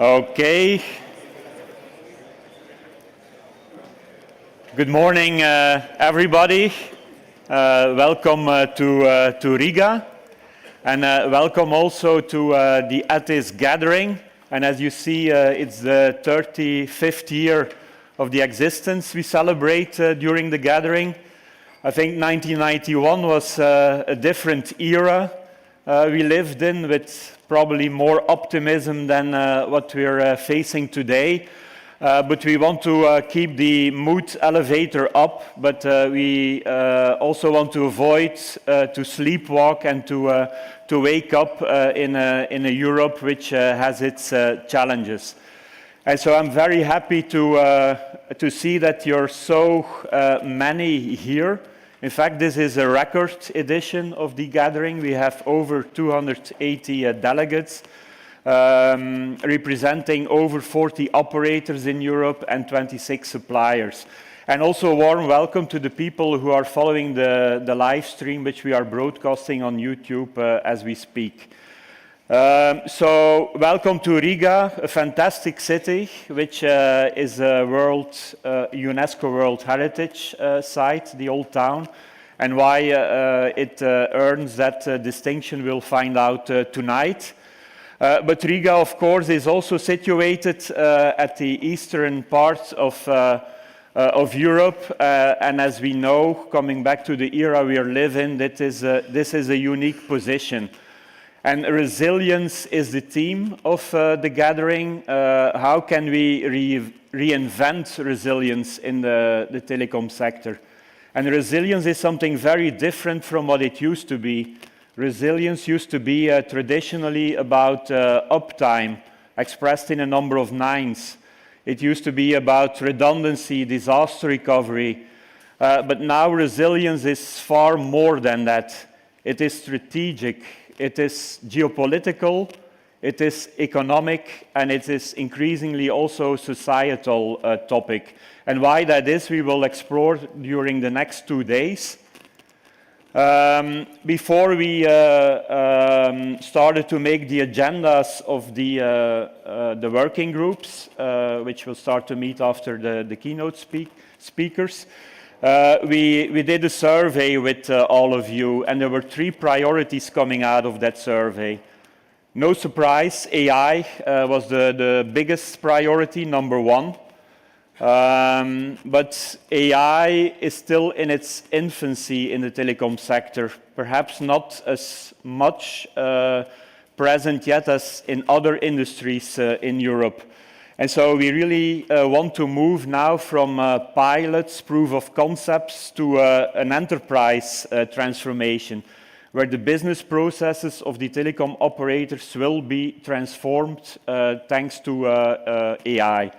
Okay. Good morning, everybody. Welcome to Riga, and welcome also to the ETIS gathering. And as you see, it's the 35th year of the existence we celebrate during the gathering. I think 1991 was a different era we lived in, with probably more optimism than what we're facing today. But we want to keep the mood elevator up, but we also want to avoid to sleepwalk and to wake up in a Europe which has its challenges. And so I'm very happy to see that you're so many here. In fact, this is a record edition of the gathering. We have over 280 delegates, representing over 40 operators in Europe and 26 suppliers. And also a warm welcome to the people who are following the live stream, which we are broadcasting on YouTube as we speak. So welcome to Riga, a fantastic city, which is a UNESCO World Heritage Site, the old town. And why it earns that distinction, we'll find out tonight. But Riga, of course, is also situated at the eastern part of Europe. And as we know, coming back to the era we live in, this is a unique position. And resilience is the theme of the gathering. How can we reinvent resilience in the telecom sector? And resilience is something very different from what it used to be. Resilience used to be traditionally about uptime, expressed in a number of nines. It used to be about redundancy, disaster recovery. But now resilience is far more than that. It is strategic. It is geopolitical, it is economic, and it is increasingly also societal topic. And why that is, we will explore during the next 2 days. Before we started to make the agendas of the working groups, which will start to meet after the keynote speakers, we did a survey with all of you, and there were 3 priorities coming out of that survey. No surprise, AI was the biggest priority, number 1. But AI is still in its infancy in the telecom sector, perhaps not as much present yet as in other industries in Europe. And so we really want to move now from pilots, proof of concepts, to an enterprise transformation, where the business processes of the telecom operators will be transformed thanks to AI.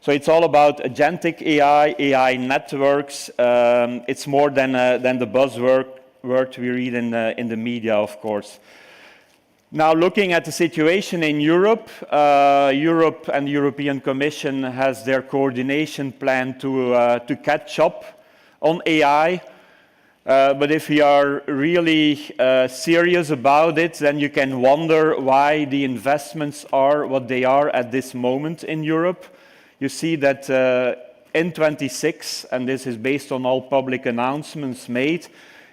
So it's all about agentic AI, AI networks. It's more than the buzzword we read in the media, of course. Now, looking at the situation in Europe, Europe and the European Commission has their coordination plan to catch up on AI. But if we are really serious about it, then you can wonder why the investments are what they are at this moment in Europe. You see that in 26, and this is based on all public announcements made,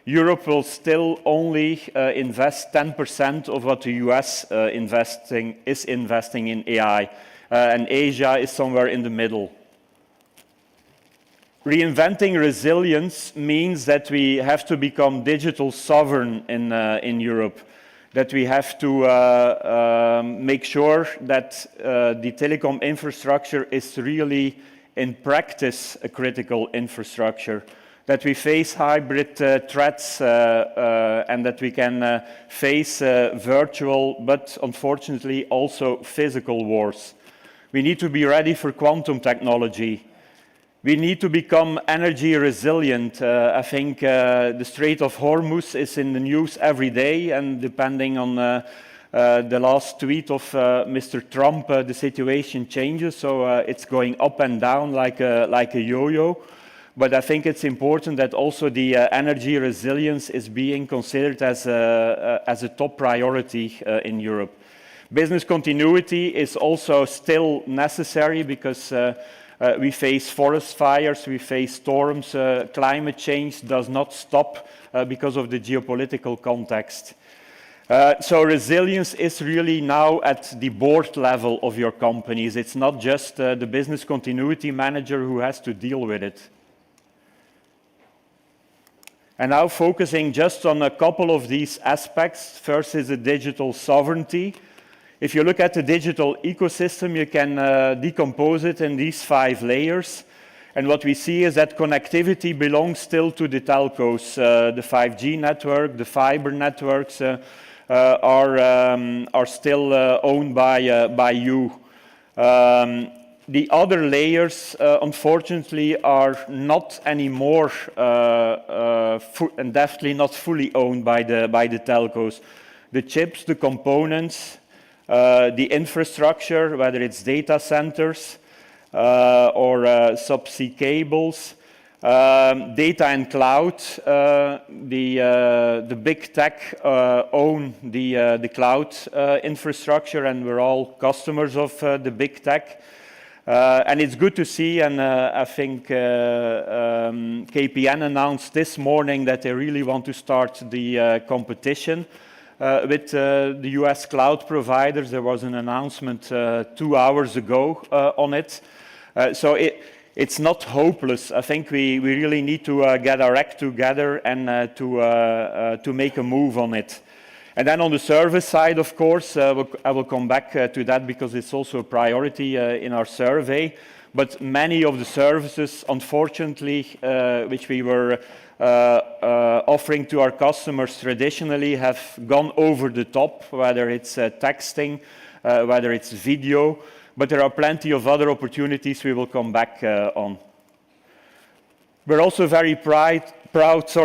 Europe will still only invest 10% of what the US is investing in AI, and Asia is somewhere in the middle. Reinventing resilience means that we have to become digital sovereign in Europe, that we have to make sure that the telecom infrastructure is really in practice a critical infrastructure, that we face hybrid threats and that we can face virtual but unfortunately also physical wars. We need to be ready for quantum technology. We need to become energy resilient. I think the Strait of Hormuz is in the news every day, and depending on the last tweet of Mr. Trump, the situation changes, so it's going up and down like a yo-yo. But I think it's important that also the energy resilience is being considered as a top priority in Europe. Business continuity is also still necessary because we face forest fires, we face storms, climate change does not stop because of the geopolitical context. So resilience is really now at the board level of your companies. It's not just the business continuity manager who has to deal with it. And now focusing just on a couple of these aspects. First is the digital sovereignty. If you look at the digital ecosystem, you can decompose it in these 5 layers. And what we see is that connectivity belongs still to the telcos. The 5G network, the fiber networks are still owned by you. The other layers, unfortunately, are not anymore and definitely not fully owned by the telcos. The chips, the components, the infrastructure, whether it's data centers or subsea cables, data and cloud, the big tech own the cloud infrastructure, and we're all customers of the big tech. And it's good to see, and I think KPN announced this morning that they really want to start the competition with the US cloud providers. There was an announcement 2 hours ago on it. So it's not hopeless. I think we really need to get our act together and to make a move on it. And then on the service side, of course, I will come back to that because it's also a priority in our survey. But many of the services, unfortunately, which we were offering to our customers traditionally have gone over the top, whether it's texting, whether it's video, but there are plenty of other opportunities we will come back on. We're also very proud to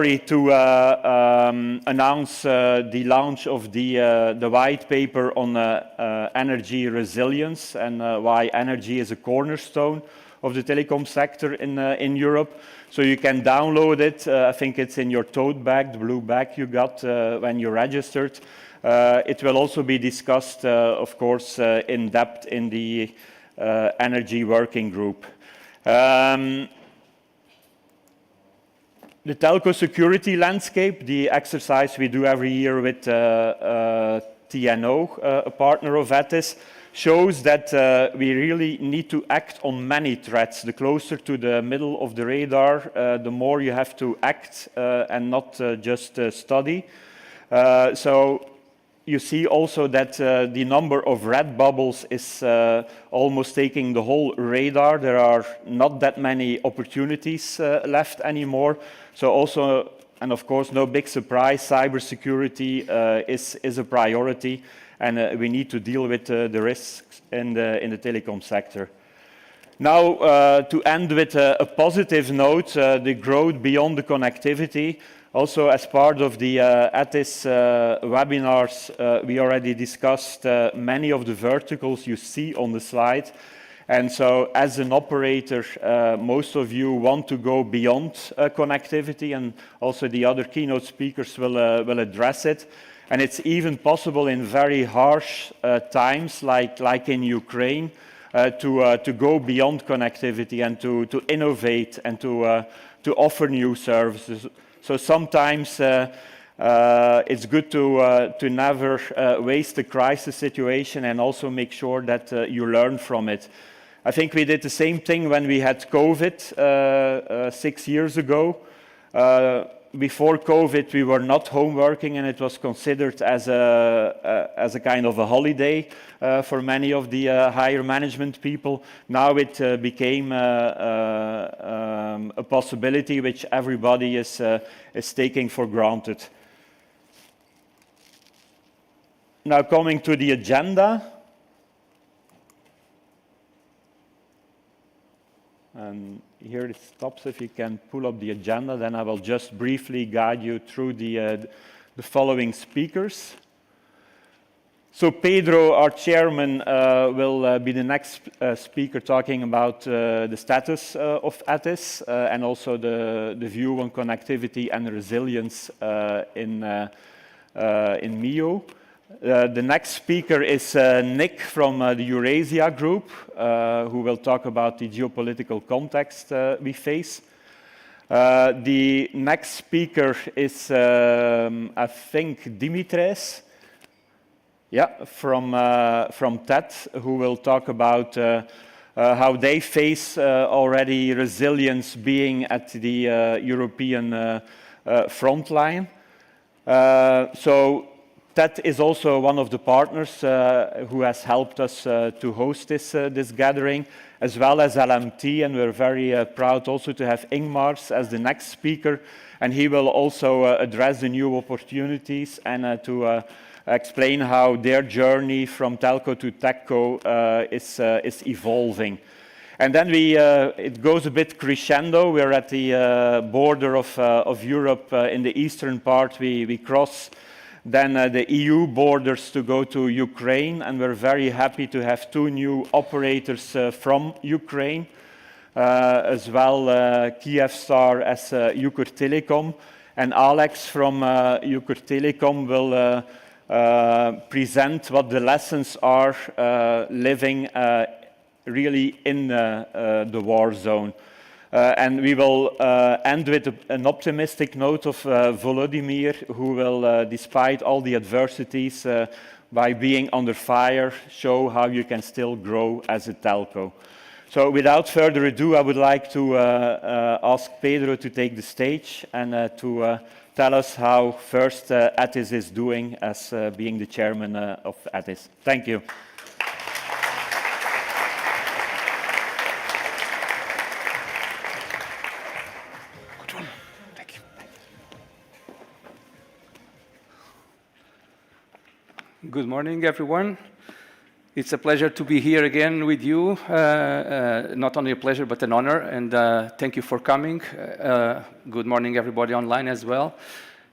announce the launch of the white paper on energy resilience and why energy is a cornerstone of the telecom sector in Europe. So you can download it. I think it's in your tote bag, the blue bag you got when you registered. It will also be discussed, of course, in depth in the energy working group. The telco security landscape, the exercise we do every year with TNO, a partner of ETIS, shows that we really need to act on many threats. The closer to the middle of the radar, the more you have to act and not just study. So you see also that the number of red bubbles is almost taking the whole radar. There are not that many opportunities left anymore. So also, and of course, no big surprise, cybersecurity is a priority, and we need to deal with the risks in the telecom sector. Now, to end with a positive note, the growth beyond the connectivity. Also, as part of the ETIS webinars, we already discussed many of the verticals you see on the slide. And so, as an operator, most of you want to go beyond connectivity, and also the other keynote speakers will address it. And it's even possible in very harsh times, like in Ukraine, to go beyond connectivity and to innovate and to offer new services. So sometimes it's good to never waste a crisis situation and also make sure that you learn from it. I think we did the same thing when we had COVID 6 years ago. Before COVID, we were not home working, and it was considered as a kind of a holiday for many of the higher management people. Now it became a possibility which everybody is taking for granted. Now coming to the agenda. And here it stops. If you can pull up the agenda, then I will just briefly guide you through the following speakers. So Pedro, our chairman, will be the next speaker talking about the status of ETIS and also the view on connectivity and resilience in MEO. The next speaker is Nick from the Eurasia group, who will talk about the geopolitical context we face. The next speaker is, I think, Dmitrijs, from TED, who will talk about how they face already resilience being at the European Frontline. So TED is also one of the partners who has helped us to host this gathering, as well as LMT, and we're very proud also to have Ingmārs as the next speaker, and he will also address the new opportunities and to explain how their journey from telco to techco is evolving. And then it goes a bit crescendo. We're at the border of Europe in the eastern part. We cross then the EU borders to go to Ukraine, and we're very happy to have two new operators from Ukraine, as well Kyivstar as Ukrtelecom, and Oleksiy from Ukrtelecom will present what the lessons are living really in the war zone. And we will end with an optimistic note of Volodymyr, who will, despite all the adversities, by being under fire, show how you can still grow as a telco. So without further ado, I would like to ask Pedro to take the stage and to tell us how first ETIS is doing as being the chairman of ETIS. Thank you. Good morning, everyone. It's a pleasure to be here again with you. Not only a pleasure, but an honor. And thank you for coming. Good morning, everybody online as well.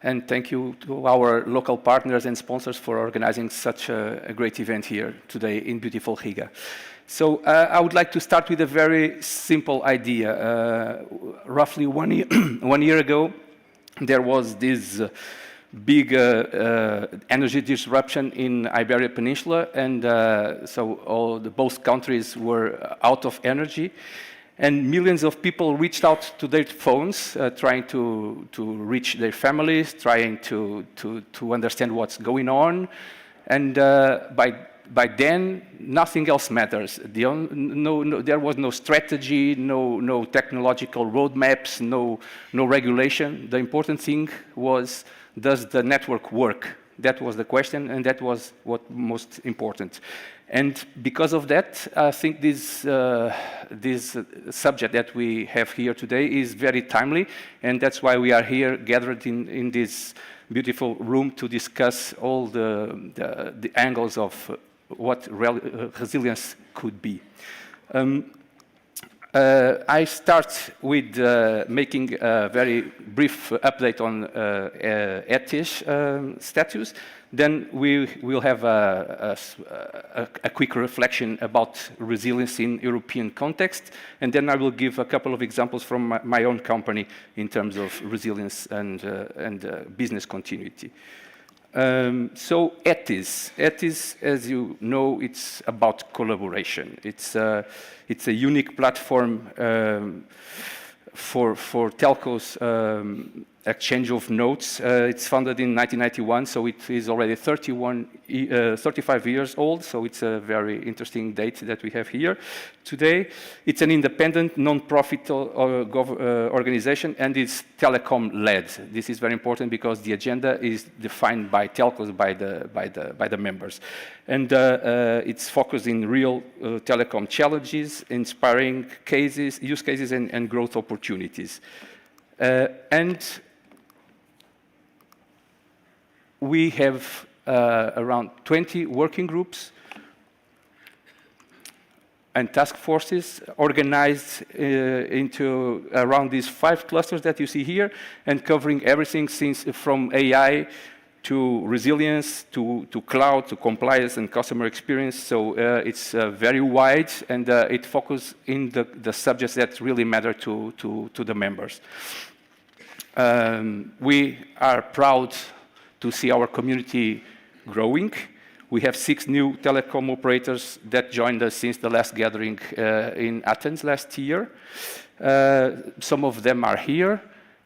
And thank you to our local partners and sponsors for organizing such a great event here today in beautiful Riga. So I would like to start with a very simple idea. Roughly 1 year ago, there was this big energy disruption in Iberian Peninsula, and so both countries were out of energy, and millions of people reached out to their phones, trying to reach their families, trying to understand what's going on, and by then nothing else matters. There was no strategy, no technological roadmaps, no regulation. The important thing was, does the network work? That was the question, and that was what most important. And because of that, I think this subject that we have here today is very timely, and that's why we are here gathered in this beautiful room to discuss all the angles of what resilience could be. I start with making a very brief update on ETIS status. Then we will have a quick reflection about resilience in European context. And then I will give a couple of examples from my own company in terms of resilience and business continuity. So ETIS, as you know, it's about collaboration. It's a unique platform for telcos exchange of notes. It's founded in 1991, so it is already 35 years old, so it's a very interesting date that we have here today. It's an independent, non-profit organization, and it's telecom-led. This is very important because the agenda is defined by telcos, by the members. And it's focused in real telecom challenges, inspiring cases, use cases, and growth opportunities. And we have around 20 working groups and task forces organized into around these 5 clusters that you see here, and covering everything from AI to resilience, to cloud, to compliance and customer experience. So it's very wide, and it focuses in the subjects that really matter to the members. We are proud to see our community growing. We have 6 new telecom operators that joined us since the last gathering in Athens last year. Some of them are here,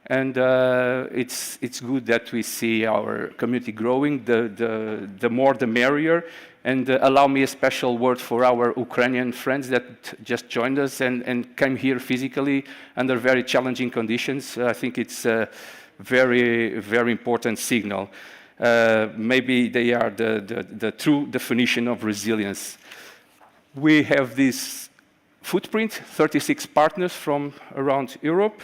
and it's good that we see our community growing. The more, the merrier. And allow me a special word for our Ukrainian friends that just joined us and came here physically under very challenging conditions. I think it's a very, very important signal. Maybe they are the true definition of resilience. We have this footprint, 36 partners from around Europe.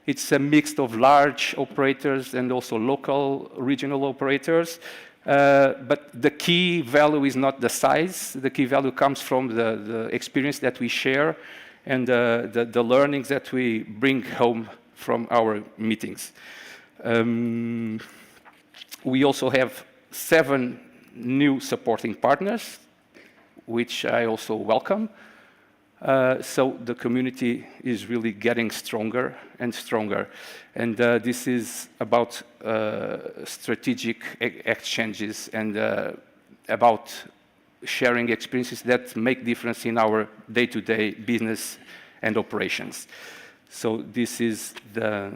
It's a mix of large operators and also local, regional operators. But the key value is not the size. The key value comes from the experience that we share and the learnings that we bring home from our meetings. We also have 7 new supporting partners, which I also welcome. So the community is really getting stronger and stronger. And this is about strategic exchanges and about sharing experiences that make difference in our day-to-day business and operations. So this is the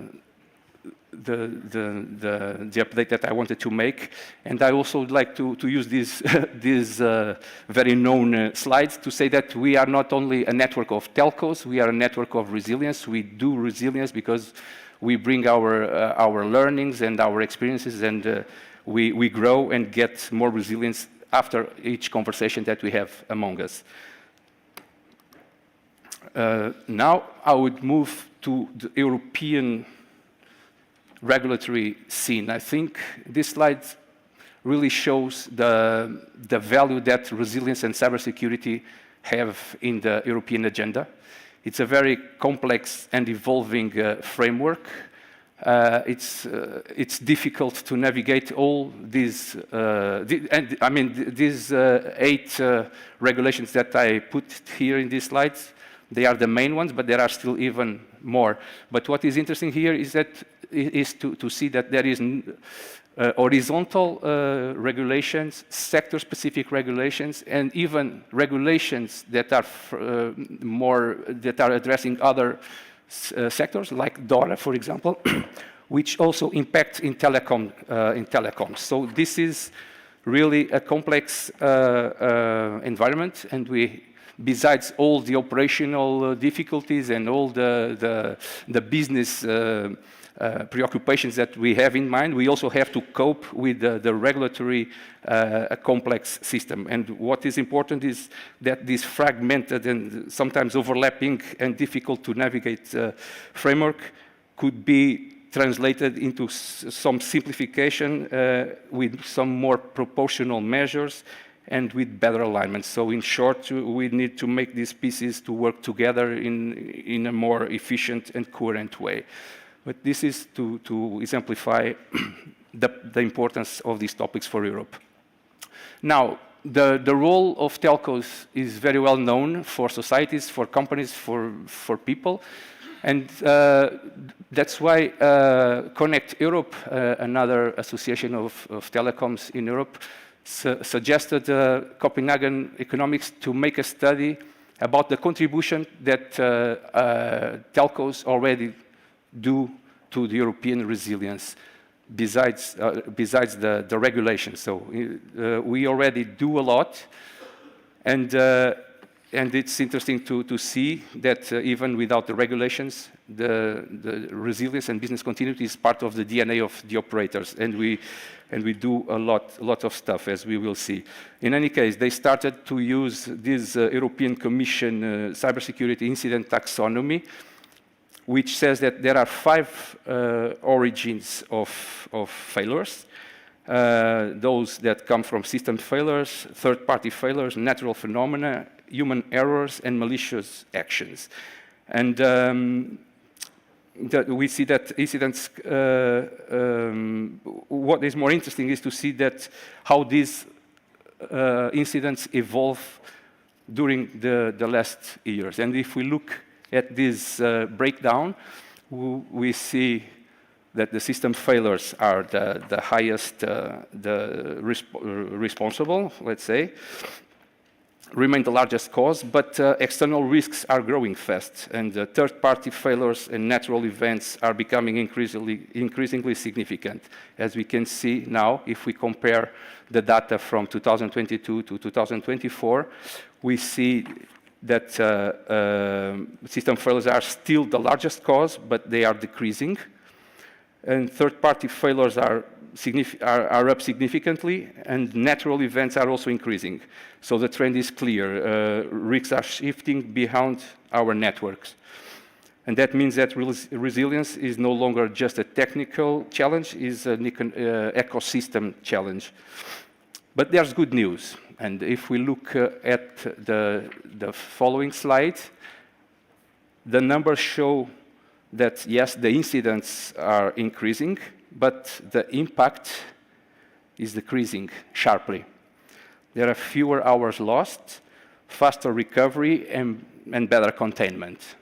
update that I wanted to make. And I also would like to use these very known slides to say that we are not only a network of telcos, we are a network of resilience. We do resilience because we bring our learnings and our experiences, and we grow and get more resilience after each conversation that we have among us. Now I would move to the European regulatory scene. I think this slide really shows the value that resilience and cybersecurity have in the European agenda. It's a very complex and evolving framework. It's difficult to navigate all these, these 8 regulations that I put here in these slides. They are the main ones, but there are still even more. But what is interesting here is to see that there is horizontal regulations, sector-specific regulations, and even regulations that are addressing other sectors, like DORA, for example, which also impact in telecoms. So this is really a complex environment, and besides all the operational difficulties and all the business preoccupations that we have in mind, we also have to cope with the regulatory complex system. And what is important is that this fragmented and sometimes overlapping and difficult to navigate framework could be translated into some simplification with some more proportional measures and with better alignment. So in short, we need to make these pieces to work together in a more efficient and coherent way. But this is to exemplify the importance of these topics for Europe. Now, the role of telcos is very well known for societies, for companies, for people. And that's why Connect Europe, another association of telecoms in Europe, suggested Copenhagen Economics to make a study about the contribution that telcos already do to the European resilience, besides the regulations. So we already do a lot, and it's interesting to see that even without the regulations, the resilience and business continuity is part of the DNA of the operators, and we do a lot of stuff, as we will see. In any case, they started to use this European Commission cybersecurity incident taxonomy, which says that there are 5 origins of failures. Those that come from system failures, third-party failures, natural phenomena, human errors, and malicious actions. And we see that incidents, what is more interesting is to see that how these incidents evolve during the last years. And if we look at this breakdown, we see that the system failures are the highest responsible, let's say, remain the largest cause, but external risks are growing fast, and third-party failures and natural events are becoming increasingly significant. As we can see now, if we compare the data from 2022 to 2024, we see that system failures are still the largest cause, but they are decreasing. And third-party failures are up significantly, and natural events are also increasing. So the trend is clear. Risks are shifting beyond our networks. And that means that resilience is no longer just a technical challenge, it's an ecosystem challenge. But there's good news. And if we look at the following slide, the numbers show that, yes, the incidents are increasing, but the impact is decreasing sharply. There are fewer hours lost, faster recovery, and better containment.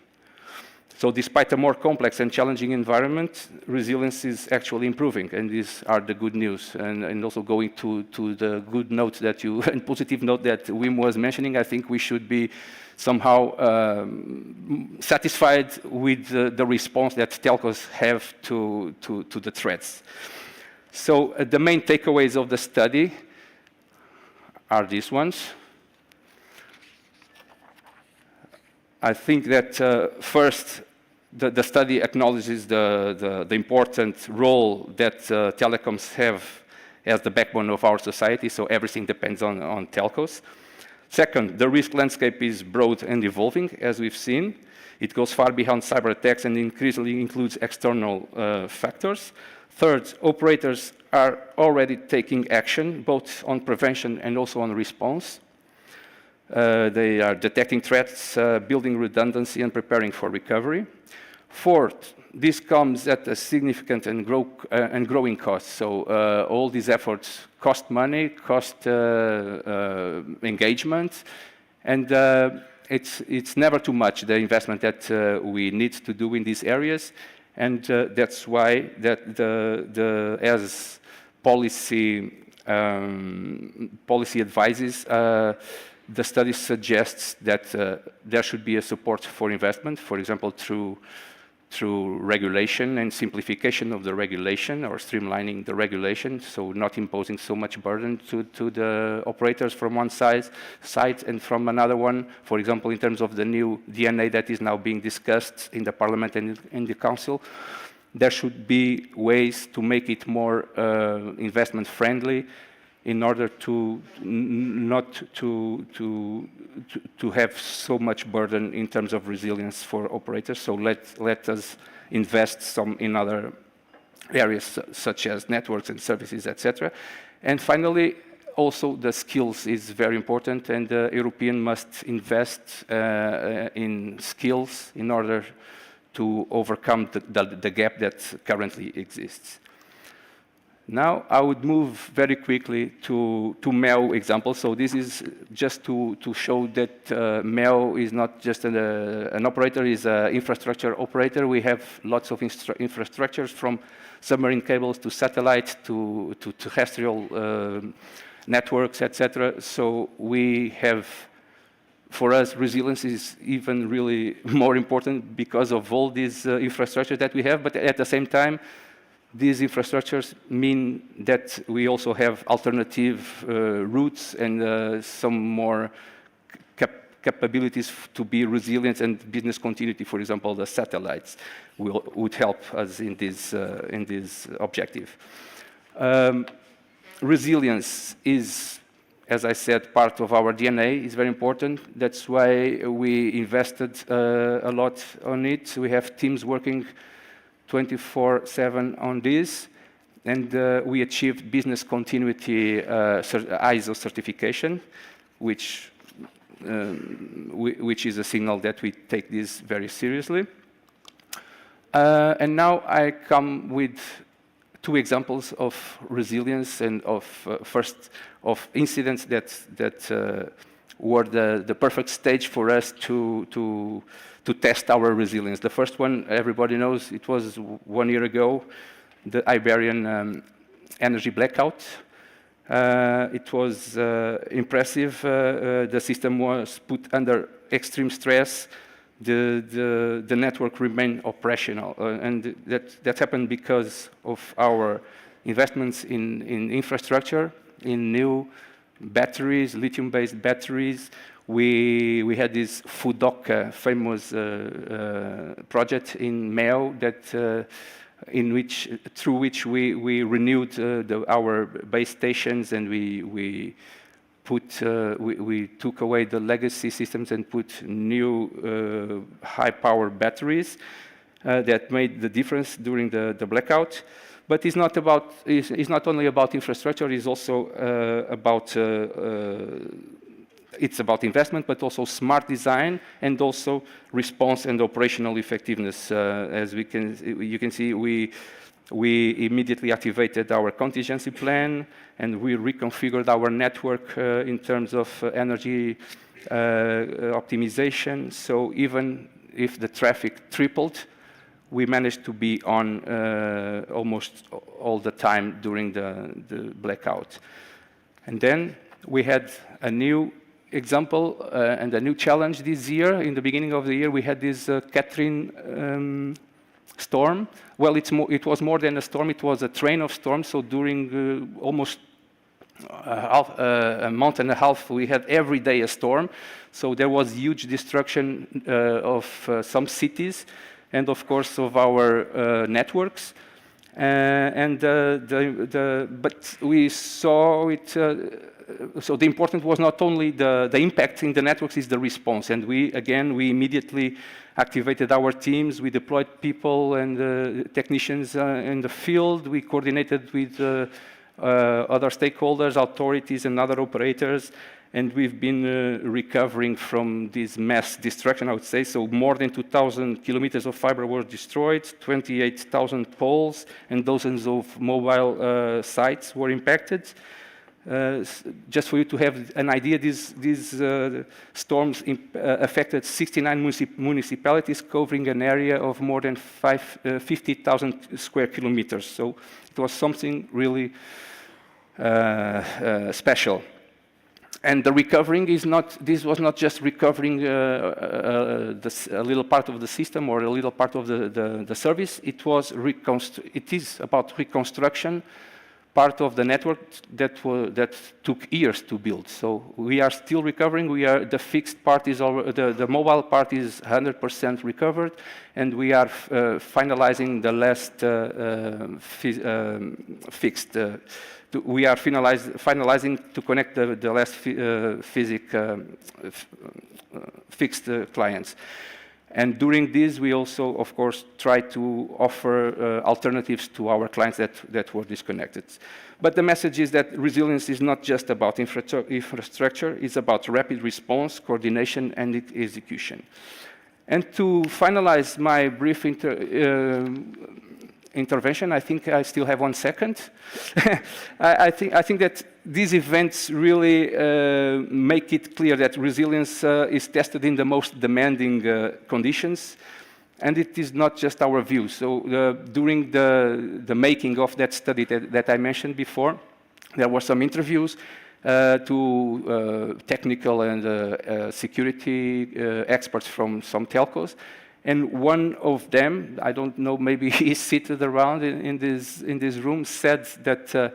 So despite a more complex and challenging environment, resilience is actually improving, and these are the good news. And also going to the good note that you, and positive note that Wim was mentioning, I think we should be somehow satisfied with the response that telcos have to the threats. So the main takeaways of the study are these ones. I think that first, the study acknowledges the important role that telecoms have as the backbone of our society, so everything depends on telcos. Second, the risk landscape is broad and evolving, as we've seen. It goes far beyond cyber attacks and increasingly includes external factors. Third, operators are already taking action, both on prevention and also on response. They are detecting threats, building redundancy, and preparing for recovery. Fourth, this comes at a significant and growing cost. So all these efforts cost money, cost engagement, and it's never too much, the investment that we need to do in these areas. And that's why that as policy advises, the study suggests that there should be a support for investment, for example, through regulation and simplification of the regulation, or streamlining the regulation, so not imposing so much burden to the operators from one side, and from another one, for example, in terms of the new DNA that is now being discussed in the Parliament and in the Council. There should be ways to make it more investment friendly, in order to not to have so much burden in terms of resilience for operators. So let us invest some in other areas, such as networks and services, etc. And finally, also the skills is very important, and the European must invest in skills in order to overcome the gap that currently exists. Now, I would move very quickly to Meyer example. So this is just to show that Meyer is not just an operator, is an infrastructure operator. We have lots of infrastructures, from submarine cables to satellite to terrestrial networks, etc. So we have, for us, resilience is even really more important because of all these infrastructure that we have, but at the same time, these infrastructures mean that we also have alternative routes and some more capabilities to be resilient, and business continuity. For example, the satellites would help us in this objective. Resilience is, as I said, part of our DNA. It's very important. That's why we invested a lot on it. We have teams working 24/7 on this, and we achieved business continuity ISO certification, which is a signal that we take this very seriously. And now I come with two examples of resilience and of incidents that were the perfect stage for us to test our resilience. The first one, everybody knows, it was 1 year ago, the Iberian energy blackout. It was impressive. The system was put under extreme stress. The network remained operational, and that happened because of our investments in infrastructure, in new batteries, lithium-based batteries. We had this FUDOC famous project in Meyer that through which we renewed our base stations, and we took away the legacy systems and put new high-power batteries that made the difference during the blackout. But it's not only about infrastructure. It's also it's about investment, but also smart design and also response and operational effectiveness. As you can see, we immediately activated our contingency plan, and we reconfigured our network in terms of energy optimization. So even if the traffic tripled, we managed to be on almost all the time during the blackout. And then we had a new example and a new challenge this year. In the beginning of the year, we had this Catherine storm. Well, it was more than a storm. It was a train of storms. So during almost a month and a half, we had every day a storm. So there was huge destruction of some cities and, of course, of our networks. But we saw it. So the important was not only the impact in the networks, is the response. And we immediately activated our teams. We deployed people and technicians in the field. We coordinated with other stakeholders, authorities, and other operators. And we've been recovering from this mass destruction, I would say. So more than 2,000 kilometers of fiber were destroyed, 28,000 poles, and dozens of mobile sites were impacted. Just for you to have an idea, these storms affected 69 municipalities, covering an area of more than 50,000 square kilometers. So it was something really special. And the recovering this was not just recovering a little part of the system or a little part of the service. It is about reconstruction, part of the network that took years to build. So we are still recovering. The fixed part is the mobile part is 100% recovered, and we are finalizing the last fixed. We are finalizing to connect the last fixed clients. And during this, we also, of course, try to offer alternatives to our clients that were disconnected. But the message is that resilience is not just about infrastructure, it's about rapid response, coordination, and execution. And to finalize my brief intervention, I think I still have 1 second. I think that these events really make it clear that resilience is tested in the most demanding conditions, and it is not just our view. So during the making of that study that I mentioned before, there were some interviews to technical and security experts from some telcos. And one of them, I don't know, maybe he's seated around in this room, said that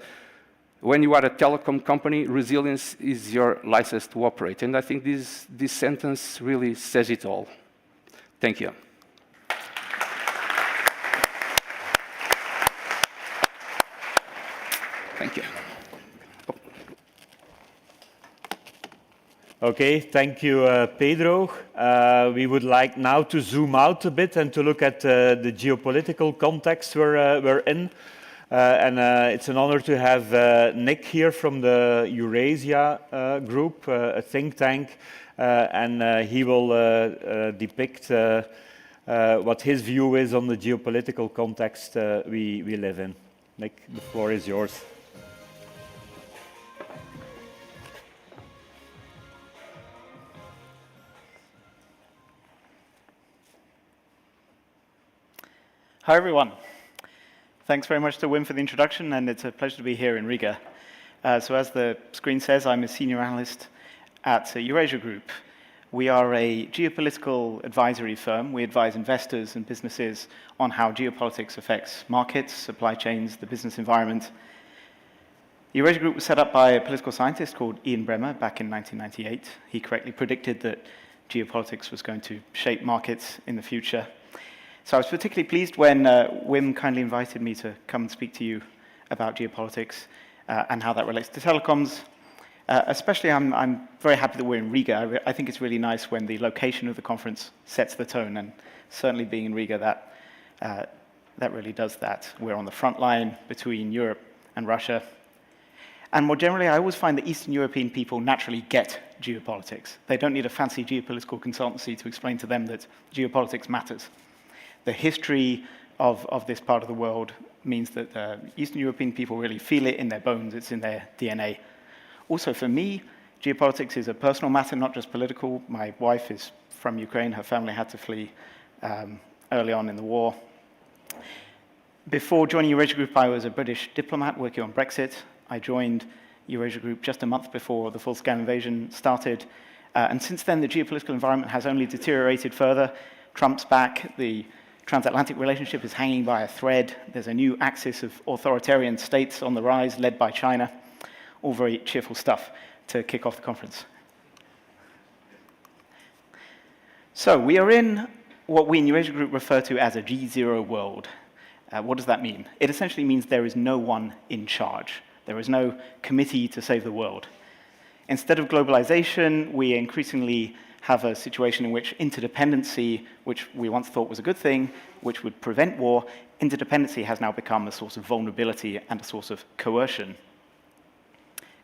when you are a telecom company, resilience is your license to operate. And I think this sentence really says it all. Thank you. Thank you. Okay, thank you, Pedro. We would like now to zoom out a bit and to look at the geopolitical context we're in. And it's an honor to have Nick here from the Eurasia group, a think tank, and he will depict what his view is on the geopolitical context we live in. Nick, the floor is yours. Hi, everyone. Thanks very much to Wim for the introduction, and it's a pleasure to be here in Riga. So as the screen says, I'm a senior analyst at Eurasia Group. We are a geopolitical advisory firm. We advise investors and businesses on how geopolitics affects markets, supply chains, the business environment. Eurasia Group was set up by a political scientist called Ian Bremmer back in 1998. He correctly predicted that geopolitics was going to shape markets in the future. So I was particularly pleased when Wim kindly invited me to come and speak to you about geopolitics and how that relates to telecoms. Especially, I'm very happy that we're in Riga. I think it's really nice when the location of the conference sets the tone, and certainly being in Riga, that really does that. We're on the front line between Europe and Russia. And more generally, I always find that Eastern European people naturally get geopolitics. They don't need a fancy geopolitical consultancy to explain to them that geopolitics matters. The history of this part of the world means that Eastern European people really feel it in their bones, it's in their DNA. Also for me, geopolitics is a personal matter, not just political. My wife is from Ukraine, her family had to flee early on in the war. Before joining Eurasia Group, I was a British diplomat working on Brexit. I joined Eurasia Group just a month before the full-scale invasion started. And since then, the geopolitical environment has only deteriorated further. Trump's back, the transatlantic relationship is hanging by a thread. There's a new axis of authoritarian states on the rise, led by China. All very cheerful stuff to kick off the conference. So we are in what we in Eurasia Group refer to as a G0 world. What does that mean? It essentially means there is no one in charge. There is no committee to save the world. Instead of globalization, we increasingly have a situation in which interdependency, which we once thought was a good thing, which would prevent war, interdependency has now become a source of vulnerability and a source of coercion.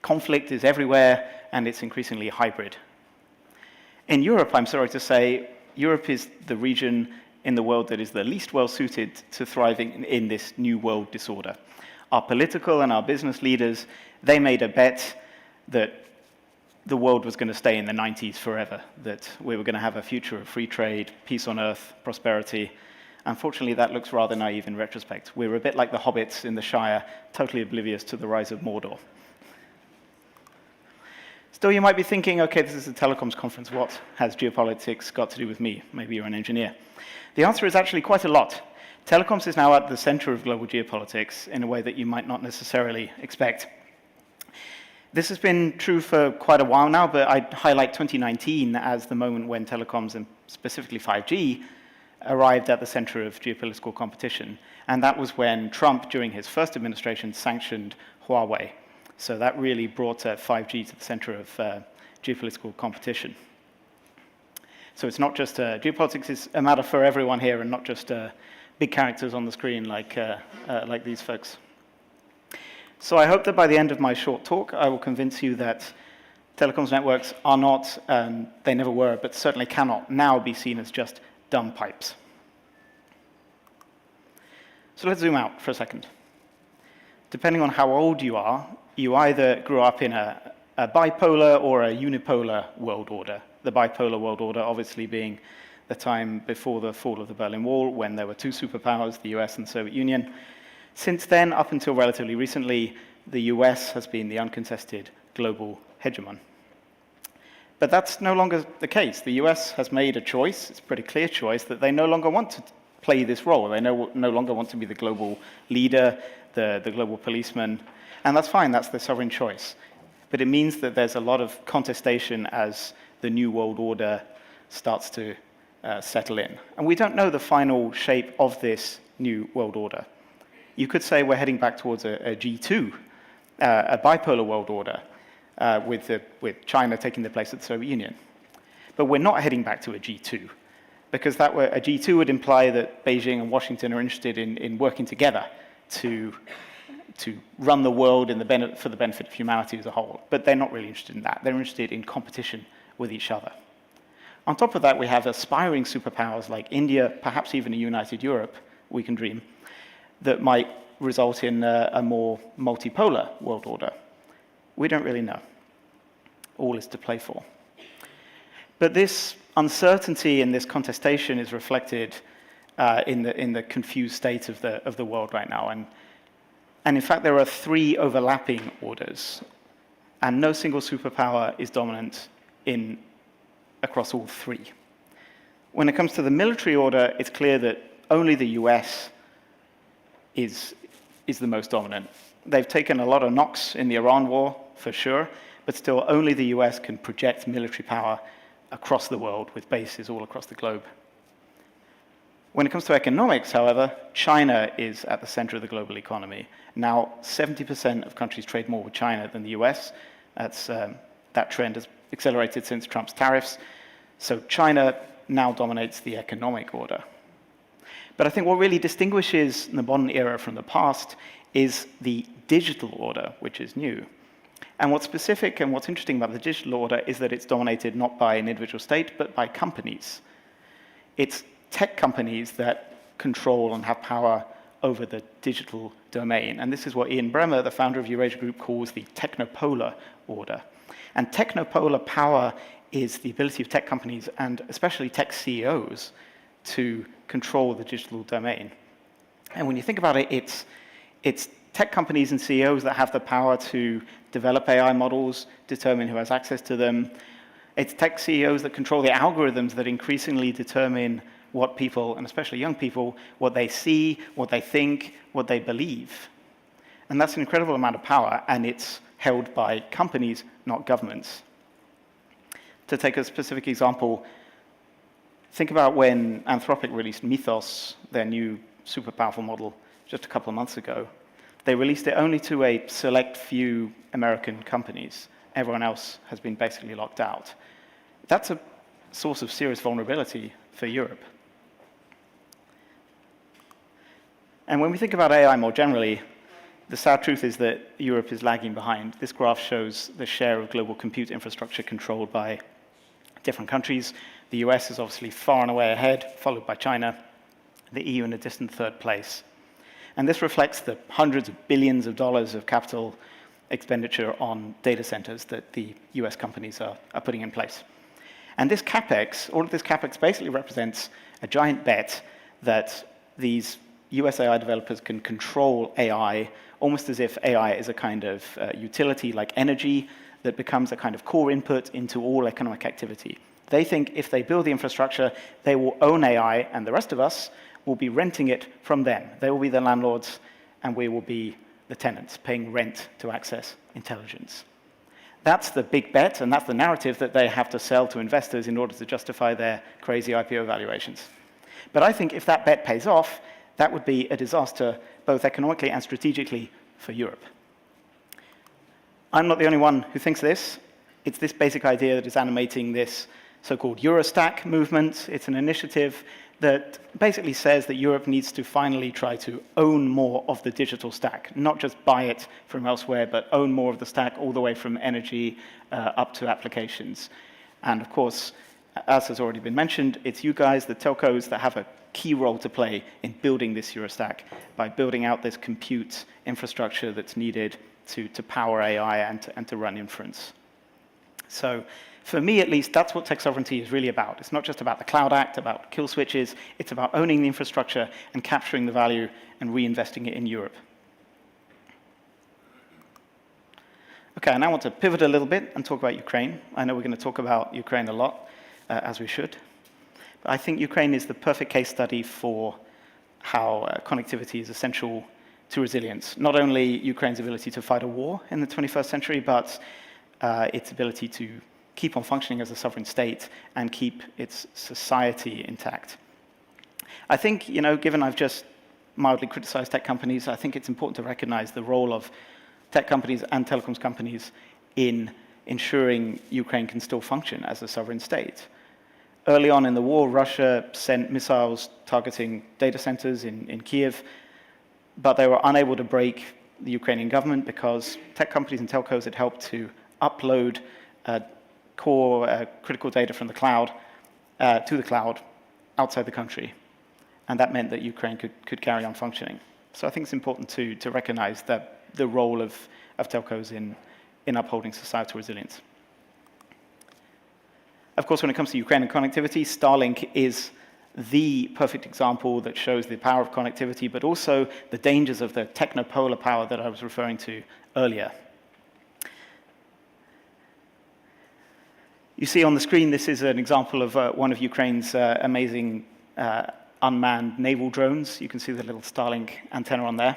Conflict is everywhere, and it's increasingly hybrid. In Europe, I'm sorry to say, Europe is the region in the world that is the least well-suited to thriving in this new world disorder. Our political and our business leaders, they made a bet that the world was going to stay in the 90s forever, that we were going to have a future of free trade, peace on earth, prosperity. Unfortunately, that looks rather naive in retrospect. We're a bit like the hobbits in the Shire, totally oblivious to the rise of Mordor. Still, you might be thinking, okay, this is a telecoms conference. What has geopolitics got to do with me? Maybe you're an engineer. The answer is actually quite a lot. Telecoms is now at the center of global geopolitics in a way that you might not necessarily expect. This has been true for quite a while now, but I'd highlight 2019 as the moment when telecoms, and specifically 5G, arrived at the center of geopolitical competition. And that was when Trump, during his first administration, sanctioned Huawei. So that really brought 5G to the center of geopolitical competition. So it's not just, geopolitics is a matter for everyone here and not just big characters on the screen like these folks. So I hope that by the end of my short talk, I will convince you that telecoms networks are not, they never were, but certainly cannot now be seen as just dumb pipes. So let's zoom out for a second. Depending on how old you are, you either grew up in a bipolar or a unipolar world order. The bipolar world order obviously being the time before the fall of the Berlin Wall, when there were two superpowers, the US and the Soviet Union. Since then, up until relatively recently, the US has been the uncontested global hegemon. But that's no longer the case. The US has made a choice, it's a pretty clear choice, that they no longer want to play this role. They no longer want to be the global leader, the global policeman, and that's fine, that's their sovereign choice. But it means that there's a lot of contestation as the new world order starts to settle in. And we don't know the final shape of this new world order. You could say we're heading back towards a G2, a bipolar world order, with China taking the place of the Soviet Union. But we're not heading back to a G2, because a G2 would imply that Beijing and Washington are interested in working together to run the world for the benefit of humanity as a whole. But they're not really interested in that. They're interested in competition with each other. On top of that, we have aspiring superpowers like India, perhaps even a united Europe, we can dream, that might result in a more multipolar world order. We don't really know. All is to play for. But this uncertainty and this contestation is reflected in the confused state of the world right now. And in fact, there are 3 overlapping orders, and no single superpower is dominant across all 3. When it comes to the military order, it's clear that only the US is the most dominant. They've taken a lot of knocks in the Iran war, for sure, but still only the US can project military power across the world with bases all across the globe. When it comes to economics, however, China is at the center of the global economy. Now, 70% of countries trade more with China than the US. That trend has accelerated since Trump's tariffs. So China now dominates the economic order. But I think what really distinguishes the modern era from the past is the digital order, which is new. And what's specific and what's interesting about the digital order is that it's dominated not by an individual state, but by companies. It's tech companies that control and have power over the digital domain. And this is what Ian Bremmer, the founder of Eurasia Group, calls the technopolar order. And technopolar power is the ability of tech companies, and especially tech CEOs, to control the digital domain. And when you think about it, it's tech companies and CEOs that have the power to develop AI models, determine who has access to them. It's tech CEOs that control the algorithms that increasingly determine what people, and especially young people, what they see, what they think, what they believe. And that's an incredible amount of power, and it's held by companies, not governments. To take a specific example, think about when Anthropic released Mythos, their new super powerful model, just a couple of months ago. They released it only to a select few American companies. Everyone else has been basically locked out. That's a source of serious vulnerability for Europe. And when we think about AI more generally, the sad truth is that Europe is lagging behind. This graph shows the share of global compute infrastructure controlled by different countries. The US is obviously far and away ahead, followed by China, the EU in a distant 3rd place. And this reflects the hundreds of billions of dollars of capital expenditure on data centers that the US companies are putting in place. And this CapEx, all of this CapEx basically represents a giant bet that these US AI developers can control AI almost as if AI is a kind of utility like energy that becomes a kind of core input into all economic activity. They think if they build the infrastructure, they will own AI, and the rest of us will be renting it from them. They will be the landlords, and we will be the tenants, paying rent to access intelligence. That's the big bet, and that's the narrative that they have to sell to investors in order to justify their crazy IPO valuations. But I think if that bet pays off, that would be a disaster, both economically and strategically, for Europe. I'm not the only one who thinks this. It's this basic idea that is animating this so-called Eurostack movement. It's an initiative that basically says that Europe needs to finally try to own more of the digital stack, not just buy it from elsewhere, but own more of the stack all the way from energy up to applications. And of course, as has already been mentioned, it's you guys, the telcos, that have a key role to play in building this Eurostack by building out this compute infrastructure that's needed to power AI and to run inference. So for me, at least, that's what tech sovereignty is really about. It's not just about the Cloud Act, about kill switches. It's about owning the infrastructure and capturing the value and reinvesting it in Europe. Okay, I now want to pivot a little bit and talk about Ukraine. I know we're going to talk about Ukraine a lot, as we should. But I think Ukraine is the perfect case study for how connectivity is essential to resilience. Not only Ukraine's ability to fight a war in the 21st century, but its ability to keep on functioning as a sovereign state and keep its society intact. I think, given I've just mildly criticized tech companies, I think it's important to recognize the role of tech companies and telecoms companies in ensuring Ukraine can still function as a sovereign state. Early on in the war, Russia sent missiles targeting data centers in Kiev, but they were unable to break the Ukrainian government because tech companies and telcos had helped to upload core critical data from the cloud to the cloud outside the country. And that meant that Ukraine could carry on functioning. So I think it's important to recognize that the role of telcos in upholding societal resilience. Of course, when it comes to Ukrainian connectivity, Starlink is the perfect example that shows the power of connectivity, but also the dangers of the technopolar power that I was referring to earlier. You see on the screen, this is an example of one of Ukraine's amazing unmanned naval drones. You can see the little Starlink antenna on there.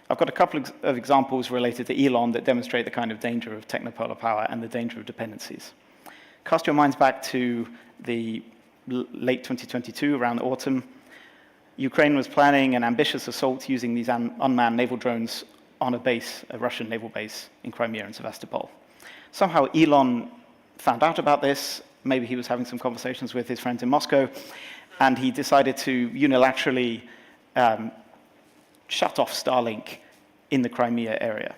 I've got a couple of examples related to Elon that demonstrate the kind of danger of technopolar power and the danger of dependencies. Cast your minds back to the late 2022, around the autumn. Ukraine was planning an ambitious assault using these unmanned naval drones on a base, a Russian naval base in Crimea and Sevastopol. Somehow Elon found out about this. Maybe he was having some conversations with his friends in Moscow, and he decided to unilaterally shut off Starlink in the Crimea area.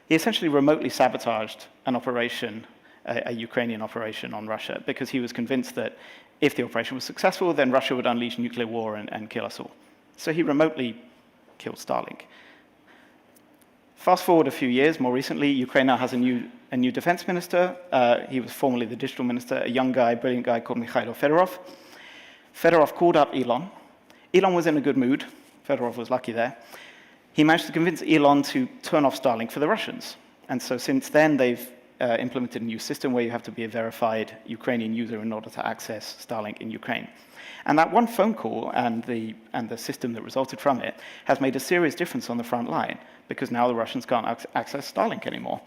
He essentially remotely sabotaged an operation, a Ukrainian operation on Russia, because he was convinced that if the operation was successful, then Russia would unleash nuclear war and kill us all. So he remotely killed Starlink. Fast forward a few years, more recently, Ukraine now has a new defense minister. He was formerly the digital minister, a young guy, brilliant guy called Mikhailo Fedorov. Fedorov called up Elon. Elon was in a good mood. Fedorov was lucky there. He managed to convince Elon to turn off Starlink for the Russians. And so since then, they've implemented a new system where you have to be a verified Ukrainian user in order to access Starlink in Ukraine. And that one phone call and the system that resulted from it has made a serious difference on the front line, because now the Russians can't access Starlink anymore.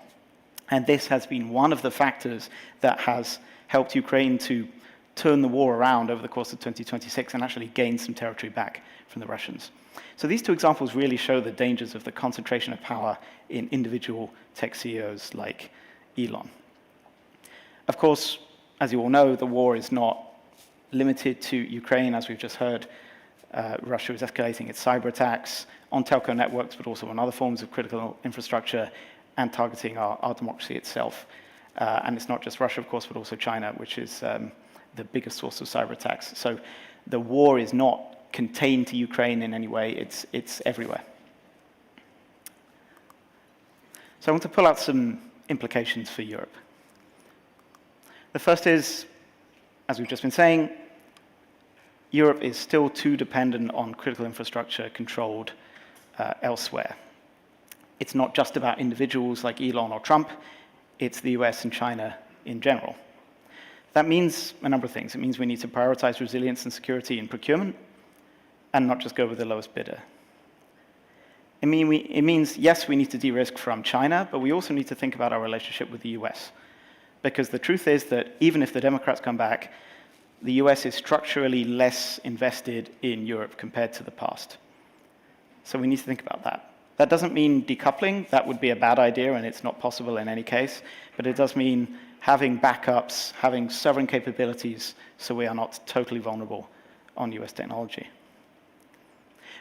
And this has been one of the factors that has helped Ukraine to turn the war around over the course of 2026 and actually gain some territory back from the Russians. So these two examples really show the dangers of the concentration of power in individual tech CEOs like Elon. Of course, as you all know, the war is not limited to Ukraine. As we've just heard, Russia is escalating its cyber attacks on telco networks, but also on other forms of critical infrastructure, and targeting our democracy itself. And it's not just Russia, of course, but also China, which is the biggest source of cyber attacks. So the war is not contained to Ukraine in any way. It's everywhere. So I want to pull out some implications for Europe. The first is, as we've just been saying, Europe is still too dependent on critical infrastructure controlled elsewhere. It's not just about individuals like Elon or Trump, it's the US and China in general. That means a number of things. It means we need to prioritize resilience and security in procurement and not just go with the lowest bidder. It means, yes, we need to de-risk from China, but we also need to think about our relationship with the US. Because the truth is that even if the Democrats come back, the US is structurally less invested in Europe compared to the past. So we need to think about that. That doesn't mean decoupling. That would be a bad idea, and it's not possible in any case. But it does mean having backups, having sovereign capabilities, so we are not totally vulnerable on US technology.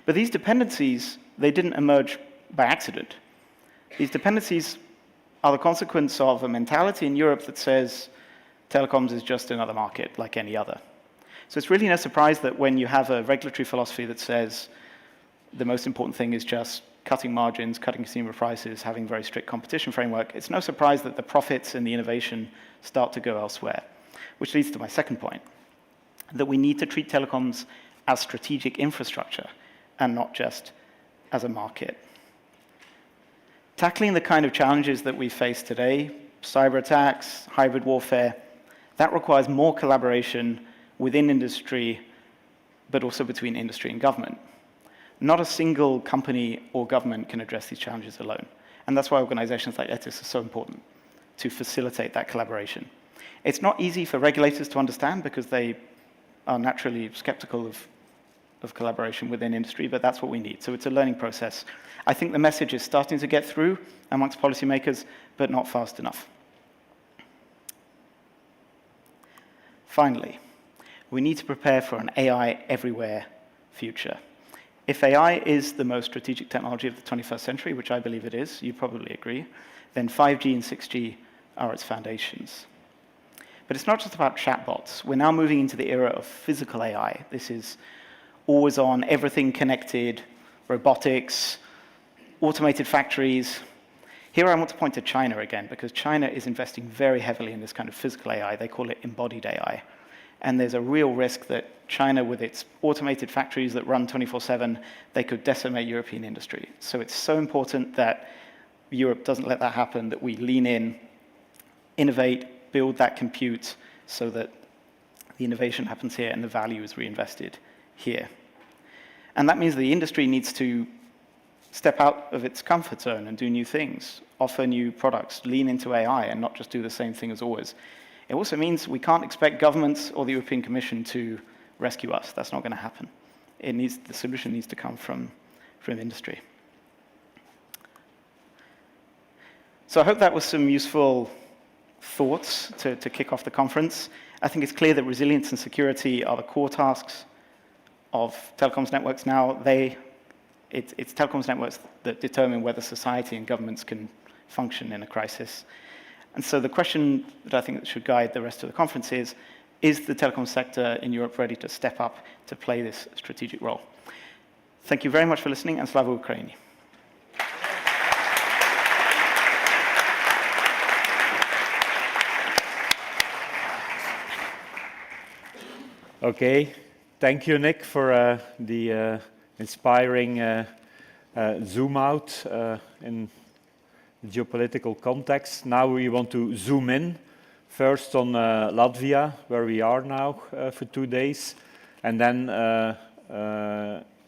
But these dependencies, they didn't emerge by accident. These dependencies are the consequence of a mentality in Europe that says telecoms is just another market like any other. So it's really no surprise that when you have a regulatory philosophy that says the most important thing is just cutting margins, cutting consumer prices, having very strict competition framework, it's no surprise that the profits and the innovation start to go elsewhere. Which leads to my second point, that we need to treat telecoms as strategic infrastructure and not just as a market. Tackling the kind of challenges that we face today, cyber attacks, hybrid warfare, that requires more collaboration within industry, but also between industry and government. Not a single company or government can address these challenges alone. And that's why organizations like ETIS are so important, to facilitate that collaboration. It's not easy for regulators to understand because they are naturally skeptical of collaboration within industry, but that's what we need. So it's a learning process. I think the message is starting to get through amongst policymakers, but not fast enough. Finally, we need to prepare for an AI everywhere future. If AI is the most strategic technology of the 21st century, which I believe it is, you probably agree, then 5G and 6G are its foundations. But it's not just about chatbots. We're now moving into the era of physical AI. This is always on, everything connected, robotics, automated factories. Here I want to point to China again, because China is investing very heavily in this kind of physical AI. They call it embodied AI. And there's a real risk that China, with its automated factories that run 24/7, they could decimate European industry. So it's so important that Europe doesn't let that happen, that we lean in, innovate, build that compute so that the innovation happens here and the value is reinvested here. And that means the industry needs to step out of its comfort zone and do new things, offer new products, lean into AI and not just do the same thing as always. It also means we can't expect governments or the European Commission to rescue us. That's not going to happen. The solution needs to come from industry. So I hope that was some useful thoughts to kick off the conference. I think it's clear that resilience and security are the core tasks of telecoms networks now. It's telecoms networks that determine whether society and governments can function in a crisis. And so the question that I think that should guide the rest of the conference is the telecom sector in Europe ready to step up to play this strategic role? Thank you very much for listening, and Slava Ukraini. Okay, thank you, Nick, for the inspiring zoom out in the geopolitical context. Now we want to zoom in, first on Latvia, where we are now for 2 days, and then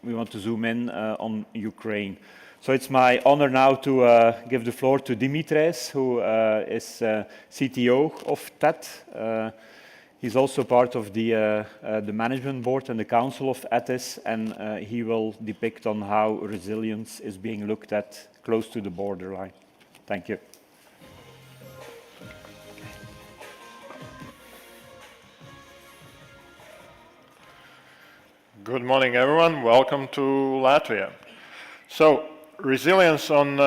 we want to zoom in on Ukraine. So it's my honor now to give the floor to Dmitrijs, who is CTO of TET. He's also part of the management board and the council of ETIS, and he will depict on how resilience is being looked at close to the borderline. Thank you. Good morning, everyone. Welcome to Latvia. So, resilience on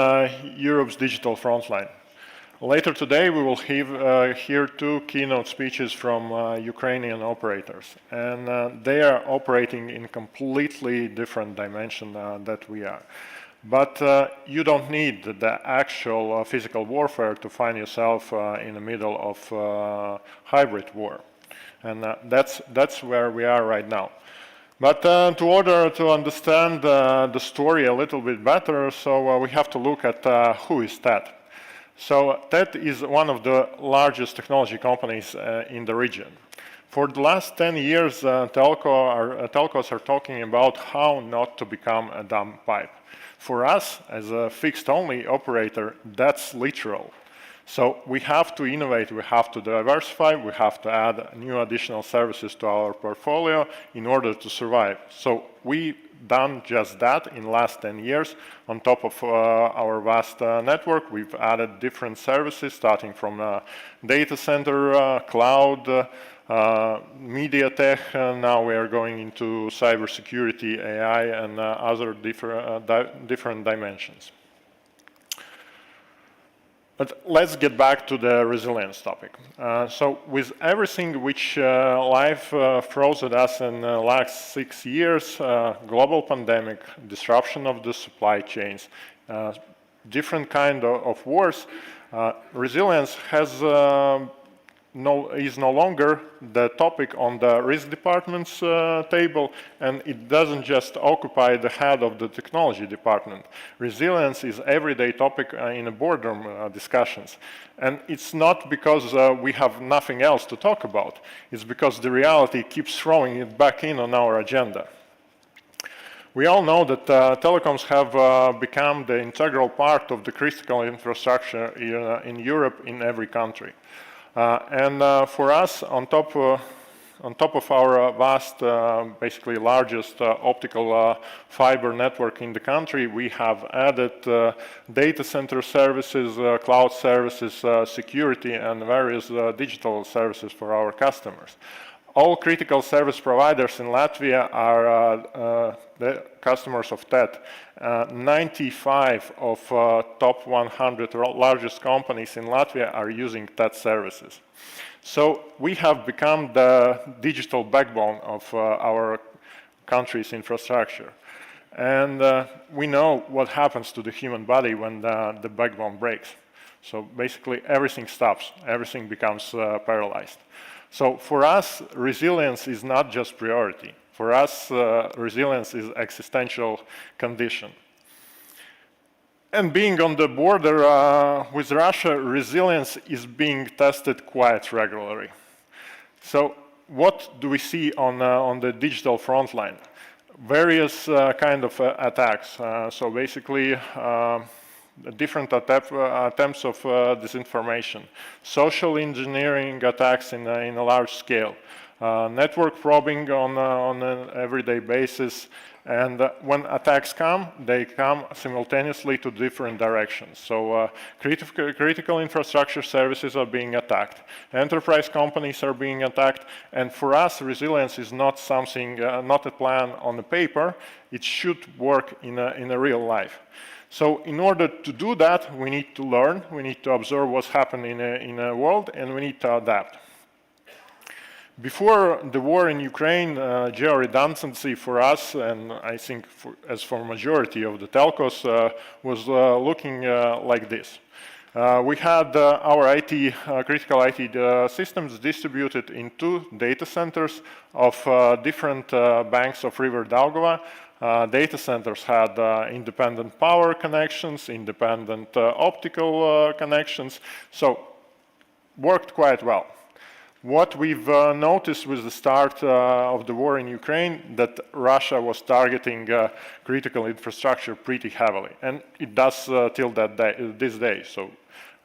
Europe's digital frontline. Later today, we will hear 2 keynote speeches from Ukrainian operators, and they are operating in completely different dimension that we are. But you don't need the actual physical warfare to find yourself in the middle of hybrid war, and that's where we are right now. But in order to understand the story a little bit better, so we have to look at who is TET. So TET is one of the largest technology companies in the region. For the last 10 years, telcos are talking about how not to become a dumb pipe. For us, as a fixed-only operator, that's literal. So we have to innovate, we have to diversify, we have to add new additional services to our portfolio in order to survive. So we've done just that in the last 10 years. On top of our vast network, we've added different services, starting from data center, cloud, media tech, and now we are going into cybersecurity, AI, and other different dimensions. But let's get back to the resilience topic. So with everything which life throws at us in the last 6 years, global pandemic, disruption of the supply chains, different kind of wars, resilience is no longer the topic on the risk department's table, and it doesn't just occupy the head of the technology department. Resilience is everyday topic in the boardroom discussions. And it's not because we have nothing else to talk about. It's because the reality keeps throwing it back in on our agenda. We all know that telecoms have become the integral part of the critical infrastructure in Europe, in every country. And for us, on top of our vast, basically largest optical fiber network in the country, we have added data center services, cloud services, security, and various digital services for our customers. All critical service providers in Latvia are the customers of TET. 95 of top 100 largest companies in Latvia are using TET services. So we have become the digital backbone of our country's infrastructure. And we know what happens to the human body when the backbone breaks. So basically everything stops, everything becomes paralyzed. So for us, resilience is not just priority. For us, resilience is existential condition. And being on the border with Russia, resilience is being tested quite regularly. So what do we see on the digital front line? Various kind of attacks. So basically, different attempts of disinformation, social engineering attacks in a large scale, network probing on an everyday basis, and when attacks come, they come simultaneously to different directions. So critical infrastructure services are being attacked, enterprise companies are being attacked, and for us, resilience is not something, not a plan on the paper. It should work in a real life. So in order to do that, we need to learn, we need to observe what's happening in the world, and we need to adapt. Before the war in Ukraine, geo-redundancy for us, and I think as for majority of the telcos, was looking like this. We had our critical IT systems distributed in 2 data centers of different banks of River Daugava. Data centers had independent power connections, independent optical connections, so worked quite well. What we've noticed with the start of the war in Ukraine, that Russia was targeting critical infrastructure pretty heavily, and it does till this day. So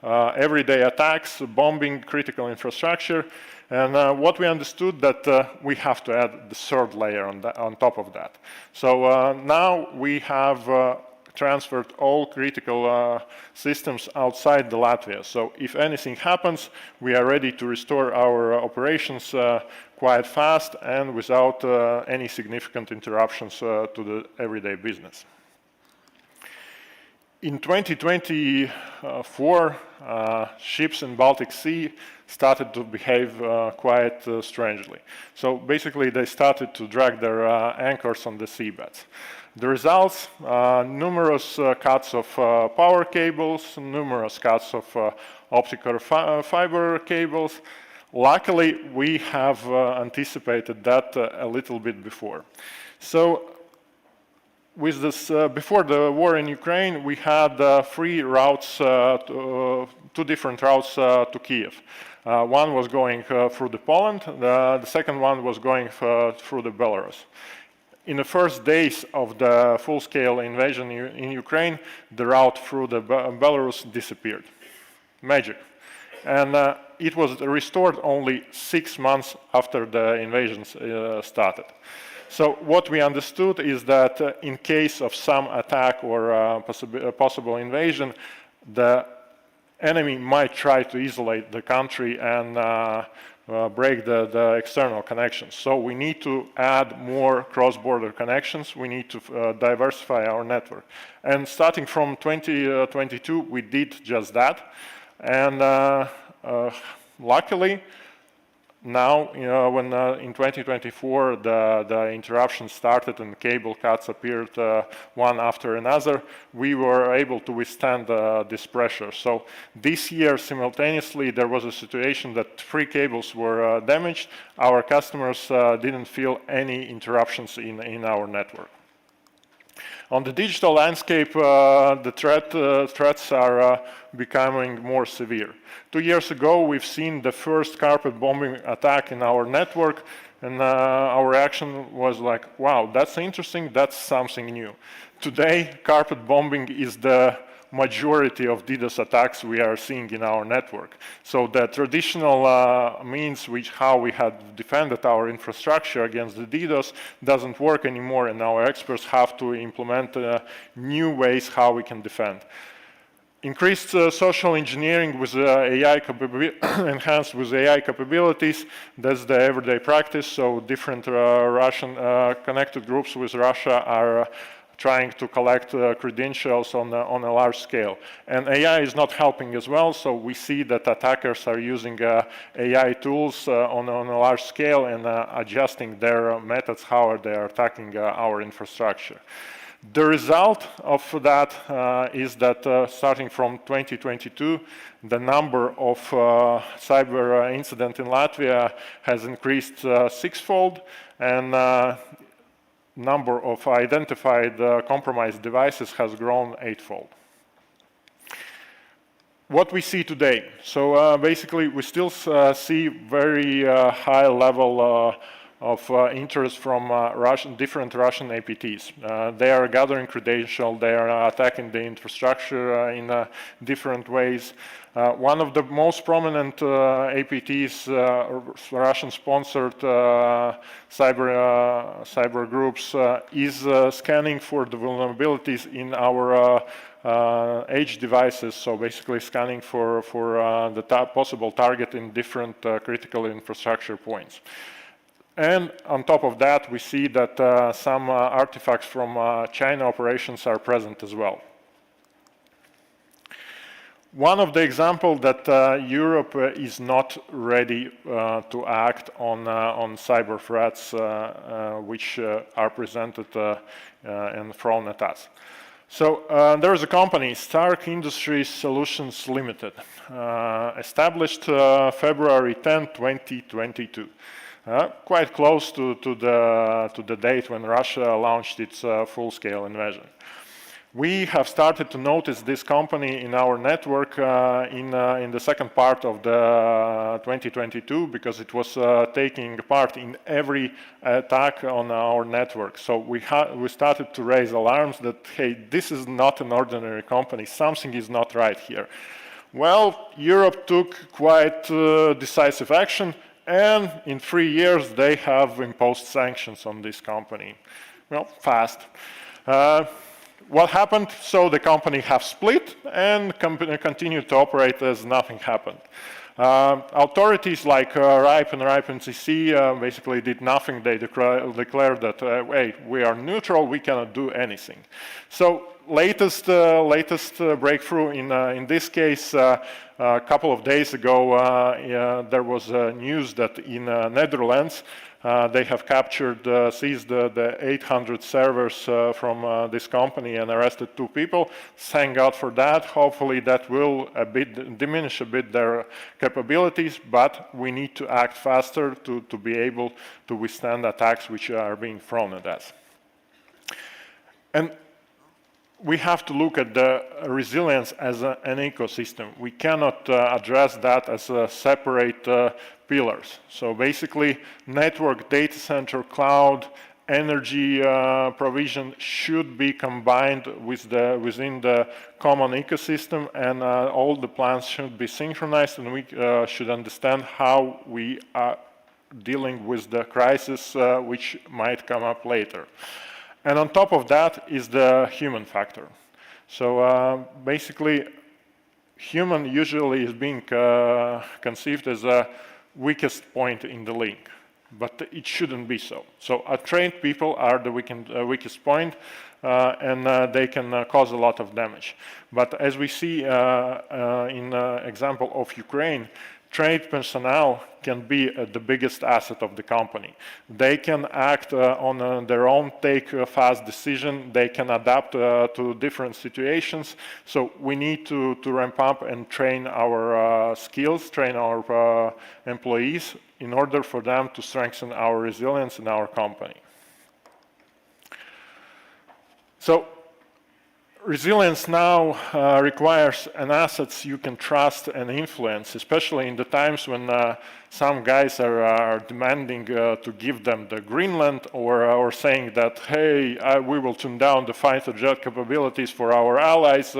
everyday attacks, bombing critical infrastructure, and what we understood that we have to add the 3rd layer on top of that. So now we have transferred all critical systems outside the Latvia. So if anything happens, we are ready to restore our operations quite fast and without any significant interruptions to the everyday business. In 2024, ships in Baltic Sea started to behave quite strangely. So basically, they started to drag their anchors on the seabeds. The results, numerous cuts of power cables, numerous cuts of optical fiber cables. Luckily, we have anticipated that a little bit before. So with this, before the war in Ukraine, we had 3 routes, 2 different routes to Kiev. One was going through the Poland, the second one was going through the Belarus. In the first days of the full-scale invasion in Ukraine, the route through the Belarus disappeared. Magic. And it was restored only 6 months after the invasion started. So what we understood is that in case of some attack or possible invasion, the enemy might try to isolate the country and break the external connections. So we need to add more cross-border connections. We need to diversify our network. And starting from 2022, we did just that. And luckily, now, when in 2024 the interruptions started and cable cuts appeared one after another, we were able to withstand this pressure. So this year, simultaneously, there was a situation that 3 cables were damaged. Our customers didn't feel any interruptions in our network. On the digital landscape, the threats are becoming more severe. 2 years ago, we've seen the first carpet bombing attack in our network, and our reaction was like, wow, that's interesting, that's something new. Today, carpet bombing is the majority of DDoS attacks we are seeing in our network. So the traditional means how we had defended our infrastructure against the DDoS doesn't work anymore, and our experts have to implement new ways how we can defend. Increased social engineering with AI enhanced with AI capabilities, that's the everyday practice. So different Russian connected groups with Russia are trying to collect credentials on a large scale. And AI is not helping as well, so we see that attackers are using AI tools on a large scale and adjusting their methods, how they are attacking our infrastructure. The result of that is that starting from 2022, the number of cyber incidents in Latvia has increased sixfold, and number of identified compromised devices has grown eightfold. What we see today, so basically we still see very high level of interest from different Russian APTs. They are gathering credentials, they are attacking the infrastructure in different ways. One of the most prominent APTs, Russian-sponsored cyber groups, is scanning for the vulnerabilities in our edge devices, so basically scanning for the possible target in different critical infrastructure points. And on top of that, we see that some artifacts from China operations are present as well. One of the examples that Europe is not ready to act on cyber threats which are presented and thrown at us. So there is a company, Stark Industries Solutions Limited, established February 10, 2022. Quite close to the date when Russia launched its full-scale invasion. We have started to notice this company in our network in the second part of the 2022 because it was taking part in every attack on our network. So we started to raise alarms that, hey, this is not an ordinary company, something is not right here. Well, Europe took quite decisive action, and in 3 years they have imposed sanctions on this company. Well, fast. What happened? So the company have split and continued to operate as nothing happened. Authorities like RIPE and RIPE-NCC basically did nothing. They declared that, hey, we are neutral, we cannot do anything. So latest breakthrough in this case, a couple of days ago, there was news that in Netherlands, they have seized the 800 servers from this company and arrested 2 people. Thank God for that. Hopefully that will diminish a bit their capabilities, but we need to act faster to be able to withstand attacks which are being thrown at us. And we have to look at the resilience as an ecosystem. We cannot address that as a separate pillars. So basically, network, data center, cloud, energy provision should be combined within the common ecosystem, and all the plans should be synchronized, and we should understand how we are dealing with the crisis which might come up later. And on top of that is the human factor. So basically, human usually is being conceived as a weakest point in the link, but it shouldn't be so. So trained people are the weakest point, and they can cause a lot of damage. But as we see in example of Ukraine, trained personnel can be the biggest asset of the company. They can act on their own, take a fast decision, they can adapt to different situations. So we need to ramp up and train our skills, train our employees in order for them to strengthen our resilience in our company. So resilience now requires an assets you can trust and influence, especially in the times when some guys are demanding to give them the Greenland or saying that, hey, we will tune down the fighter jet capabilities for our allies,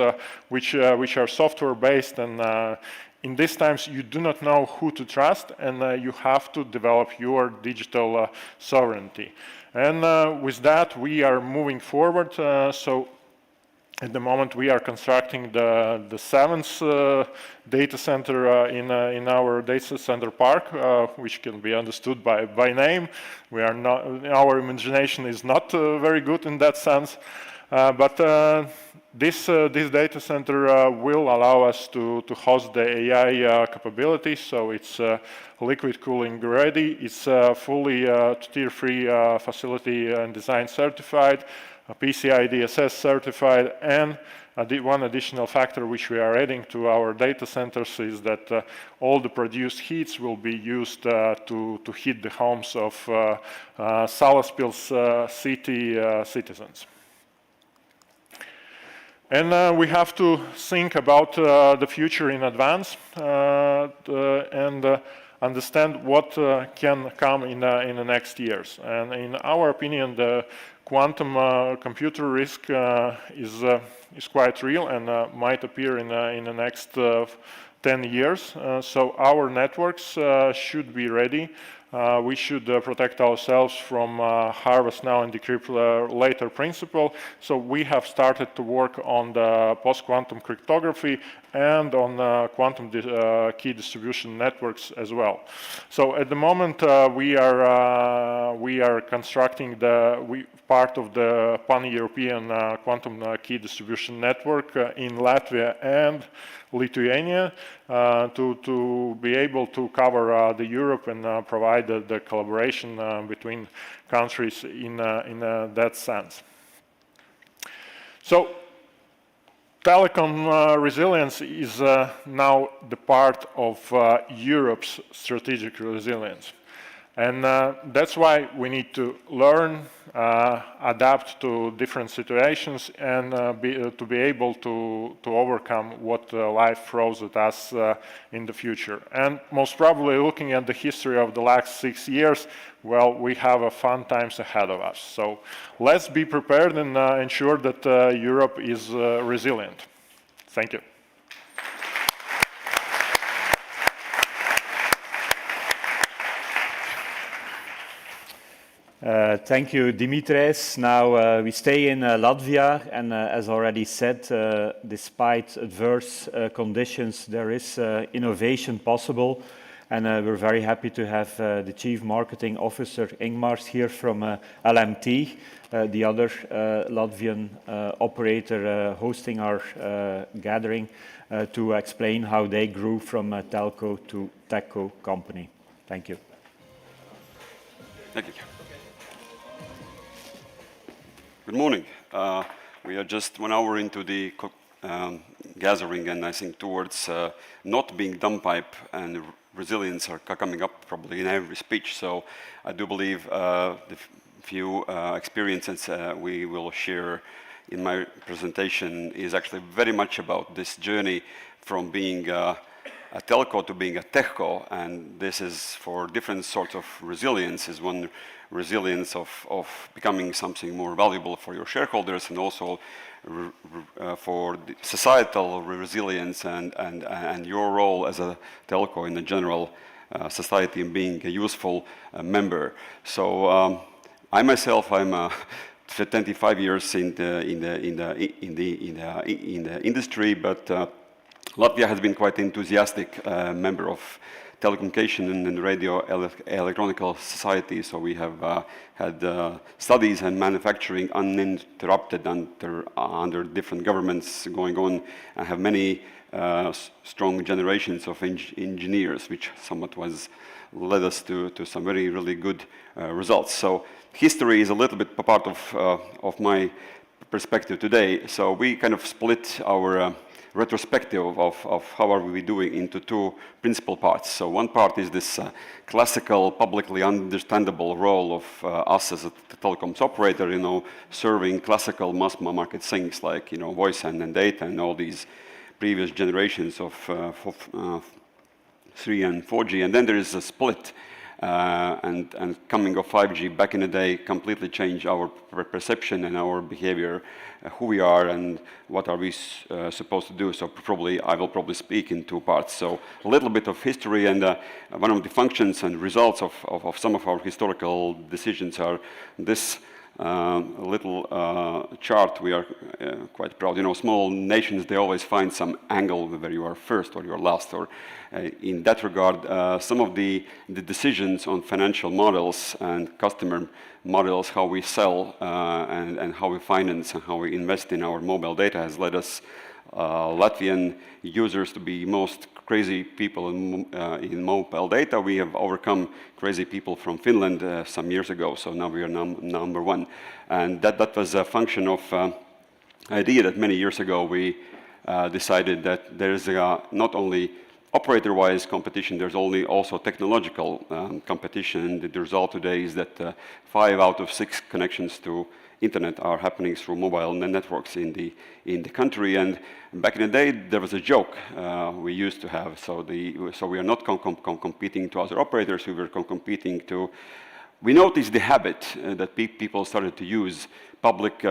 which are software based. And in these times, you do not know who to trust, and you have to develop your digital sovereignty. And with that, we are moving forward. So at the moment, we are constructing the 7th data center in our data center park, which can be understood by name. We are not, our imagination is not very good in that sense, but this data center will allow us to host the AI capabilities. So it's liquid cooling ready. It's fully tier 3 facility and design certified. PCI DSS certified, and one additional factor which we are adding to our data centers is that all the produced heats will be used to heat the homes of Salaspils city citizens. And we have to think about the future in advance and understand what can come in the next years. And in our opinion, the quantum computer risk is quite real and might appear in the next 10 years. So our networks should be ready. We should protect ourselves from harvest now and decrypt later principle. So we have started to work on the post-quantum cryptography and on quantum key distribution networks as well. So at the moment we are constructing part of the pan-European quantum key distribution network in Latvia and Lithuania to be able to cover the Europe and provide the collaboration between countries in that sense. So telecom resilience is now the part of Europe's strategic resilience. And that's why we need to learn, adapt to different situations, and to be able to overcome what life throws at us in the future. And most probably, looking at the history of the last 6 years, well, we have fun times ahead of us. So let's be prepared and ensure that Europe is resilient. Thank you. Thank you, Dmitrijs. Now we stay in Latvia, and as already said, despite adverse conditions, there is innovation possible. And we're very happy to have the Chief Marketing Officer, Ingmārs, here from LMT, the other Latvian operator hosting our gathering, to explain how they grew from a telco to techco company. Thank you. Thank you. Good morning. We are just 1 hour into the gathering, and I think towards not being dumb pipe and resilience are coming up probably in every speech. So I do believe the few experiences we will share in my presentation is actually very much about this journey from being a telco to being a techco, and this is for different sorts of resilience. Is one resilience of becoming something more valuable for your shareholders, and also for the societal resilience and your role as a telco in the general society and being a useful member. So I myself, I'm 25 years in the industry, but Latvia has been quite enthusiastic member of telecommunication and radio electronical society. So we have had studies and manufacturing uninterrupted under different governments going on, and have many strong generations of engineers, which somewhat led us to some really good results. So history is a little bit part of my perspective today. So we kind of split our retrospective of how are we doing into two principal parts. So one part is this classical, publicly understandable role of us as a telecoms operator, serving classical mass market things like, voice and data and all these previous generations of 3 and 4G. And then there is a split and coming of 5G back in the day completely changed our perception and our behavior, who we are and what are we supposed to do. So I will probably speak in two parts. So a little bit of history, and one of the functions and results of some of our historical decisions are this little chart. We are quite proud. Small nations, they always find some angle whether you are first or you are last, or in that regard, some of the decisions on financial models and customer models, how we sell and how we finance and how we invest in our mobile data has led us Latvian users to be most crazy people in mobile data. We have overcome crazy people from Finland some years ago, so now we are number one. And that was a function of idea that many years ago we decided that there is not only operator-wise competition, there's also technological competition. The result today is that 5 out of 6 connections to internet are happening through mobile networks in the country. And back in the day, there was a joke we used to have. So we are not competing to other operators. We were competing to. We noticed the habit that people started to use public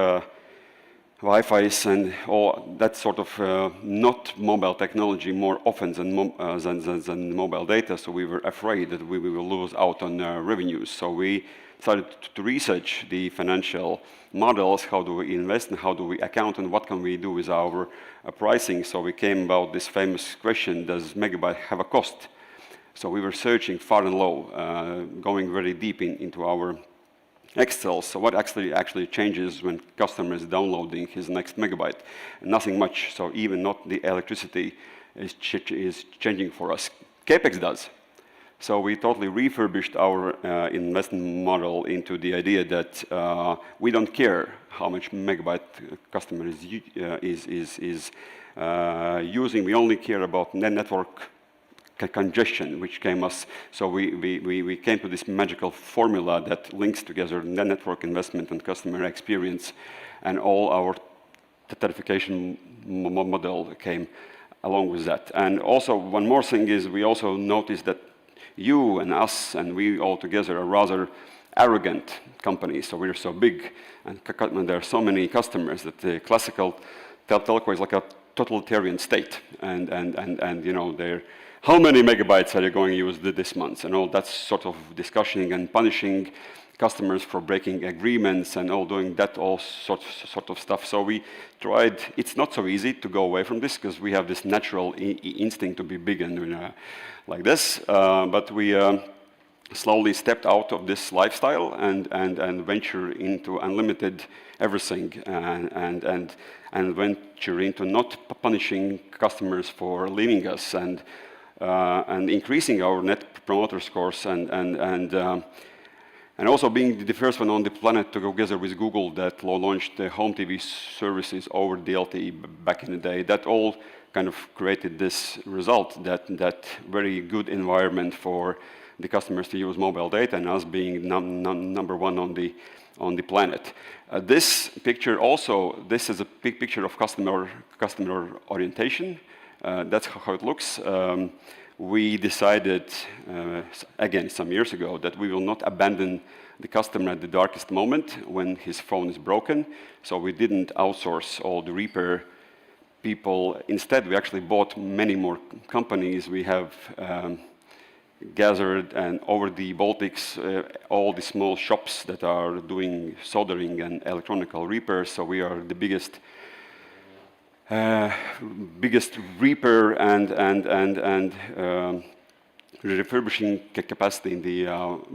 Wi-Fi's and all that sort of not mobile technology more often than mobile data. So we were afraid that we will lose out on revenues. So we started to research the financial models, how do we invest and how do we account and what can we do with our pricing. So we came about this famous question, does megabyte have a cost? So we were searching far and low, going very deep into our Excel. So what actually changes when customer is downloading his next megabyte? Nothing much. So even not the electricity is changing for us. CapEx does. So we totally refurbished our investment model into the idea that we don't care how much megabyte customer is using. We only care about network congestion, which came us. So we came to this magical formula that links together network investment and customer experience, and all our tarification model came along with that. And also one more thing is we also noticed that you and us and we all together are rather arrogant companies. So we're so big and there are so many customers that the classical telco is like a totalitarian state. And you know, how many megabytes are you going to use this month? And all that sort of discussion and punishing customers for breaking agreements and all doing that all sort of stuff. So we tried. It's not so easy to go away from this because we have this natural instinct to be big and like this. But we slowly stepped out of this lifestyle and venture into unlimited everything and venture into not punishing customers for leaving us and increasing our net promoter scores and also being the first one on the planet to go together with Google that launched the home TV services over the LTE back in the day. That all kind of created this result, that very good environment for the customers to use mobile data and us being number one on the planet. This picture also, this is a big picture of customer orientation. That's how it looks. We decided, again, some years ago, that we will not abandon the customer at the darkest moment when his phone is broken. So we didn't outsource all the repair people. Instead, we actually bought many more companies. We have gathered and over the Baltics, all the small shops that are doing soldering and electronical repairs. So we are the biggest repair and refurbishing capacity in the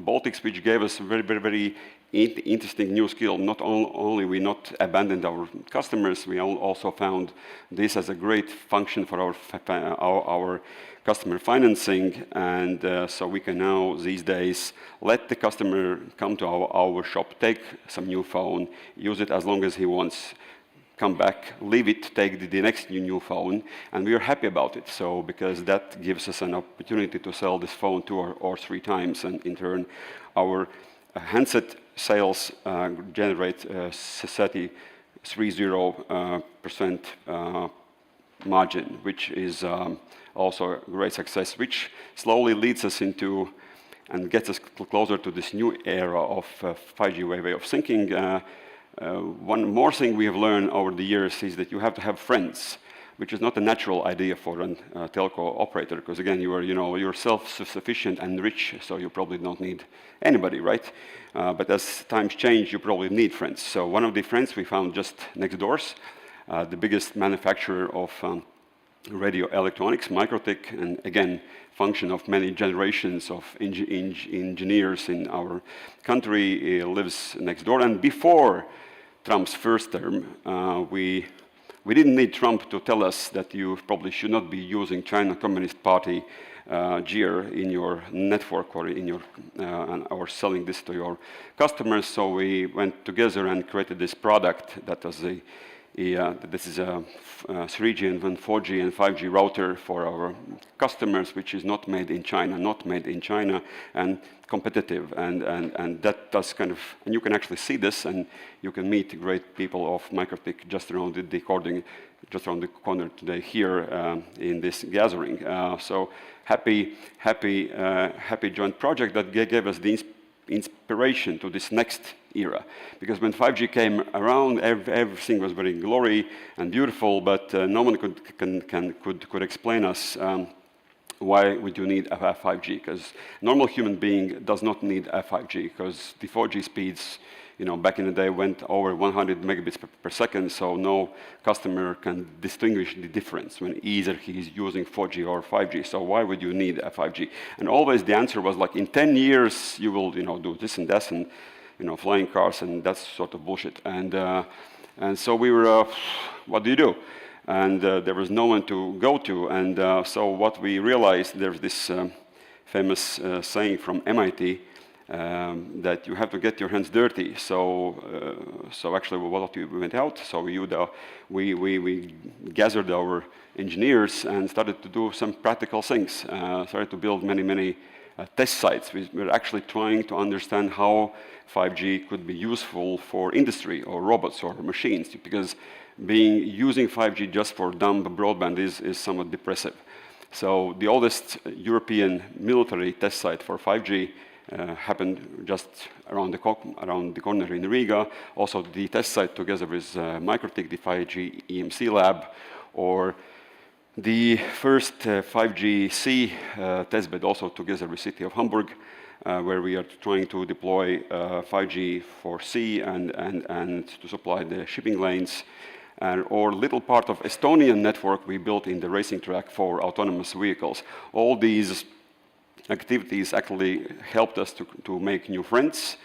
Baltics, which gave us a very interesting new skill. Not only we not abandoned our customers, we also found this as a great function for our customer financing, and so we can now these days let the customer come to our shop, take some new phone, use it as long as he wants, come back, leave it, take the next new phone, and we are happy about it. So because that gives us an opportunity to sell this phone 2 or 3 times, and in turn, our handset sales generate 30% margin, which is also a great success, which slowly leads us into and gets us closer to this new era of 5G way of thinking. One more thing we have learned over the years is that you have to have friends, which is not a natural idea for a telco operator, because again, you're self-sufficient and rich, so you probably don't need anybody, right? But as times change, you probably need friends. So one of the friends we found just next doors, the biggest manufacturer of radio electronics, Microtech, and again, function of many generations of engineers in our country, lives next door. And before Trump's first term, we We didn't need Trump to tell us that you probably should not be using China Communist Party gear in your network or in your or selling this to your customers. So we went together and created this product that was this is a 3G and 4G and 5G router for our customers, which is not made in China, and competitive, and that does kind of, and you can actually see this, and you can meet great people of MikroTik just around the corner today here in this gathering. So happy joint project that gave us the inspiration to this next era, because when 5G came around, everything was very glory and beautiful, but no one could explain us why would you need a 5G? Because normal human being does not need a 5G, because the 4G speeds, back in the day went over 100 megabits per second, so no customer can distinguish the difference when either he is using 4G or 5G. So why would you need a 5G? And always the answer was like, in 10 years you will, do this and that, and flying cars, and that's sort of bullshit. And so we were, what do you do? And there was no one to go to. And so what we realized, there's this famous saying from MIT, that you have to get your hands dirty. So actually, what we went out. So we gathered our engineers and started to do some practical things. Started to build many test sites. We were actually trying to understand how 5G could be useful for industry or robots or machines, because using 5G just for dumb broadband is somewhat depressive. So the oldest European military test site for 5G happened just around the corner in Riga. Also the test site together with MikroTik, the 5G EMC lab, or the first 5G C testbed also together with City of Hamburg, where we are trying to deploy 5G for C and to supply the shipping lanes. Or little part of Estonian network we built in the racing track for autonomous vehicles. All these activities actually helped us to make new friends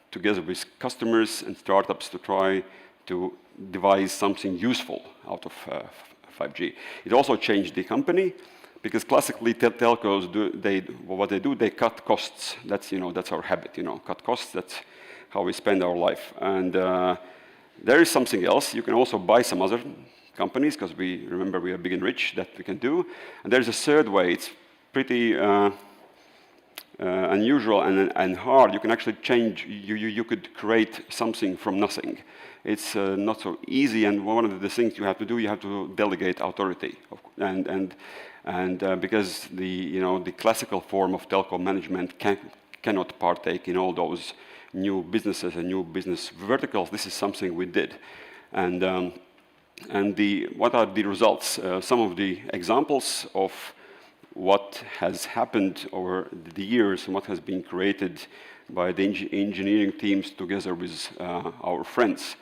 together with customers and startups to try to devise something useful out of 5G. It also changed the company, because classically telcos they cut costs. That's our habit, cut costs. That's how we spend our life. And there is something else. You can also buy some other companies, because we are big and rich, that we can do. And there's a third way. It's pretty unusual and hard. You can actually change. You could create something from nothing. It's not so easy. And one of the things you have to do, you have to delegate authority. And because the classical form of telco management cannot partake in all those new businesses and new business verticals. This is something we did. And what are the results? Some of the examples of what has happened over the years and what has been created by the engineering teams together with our friends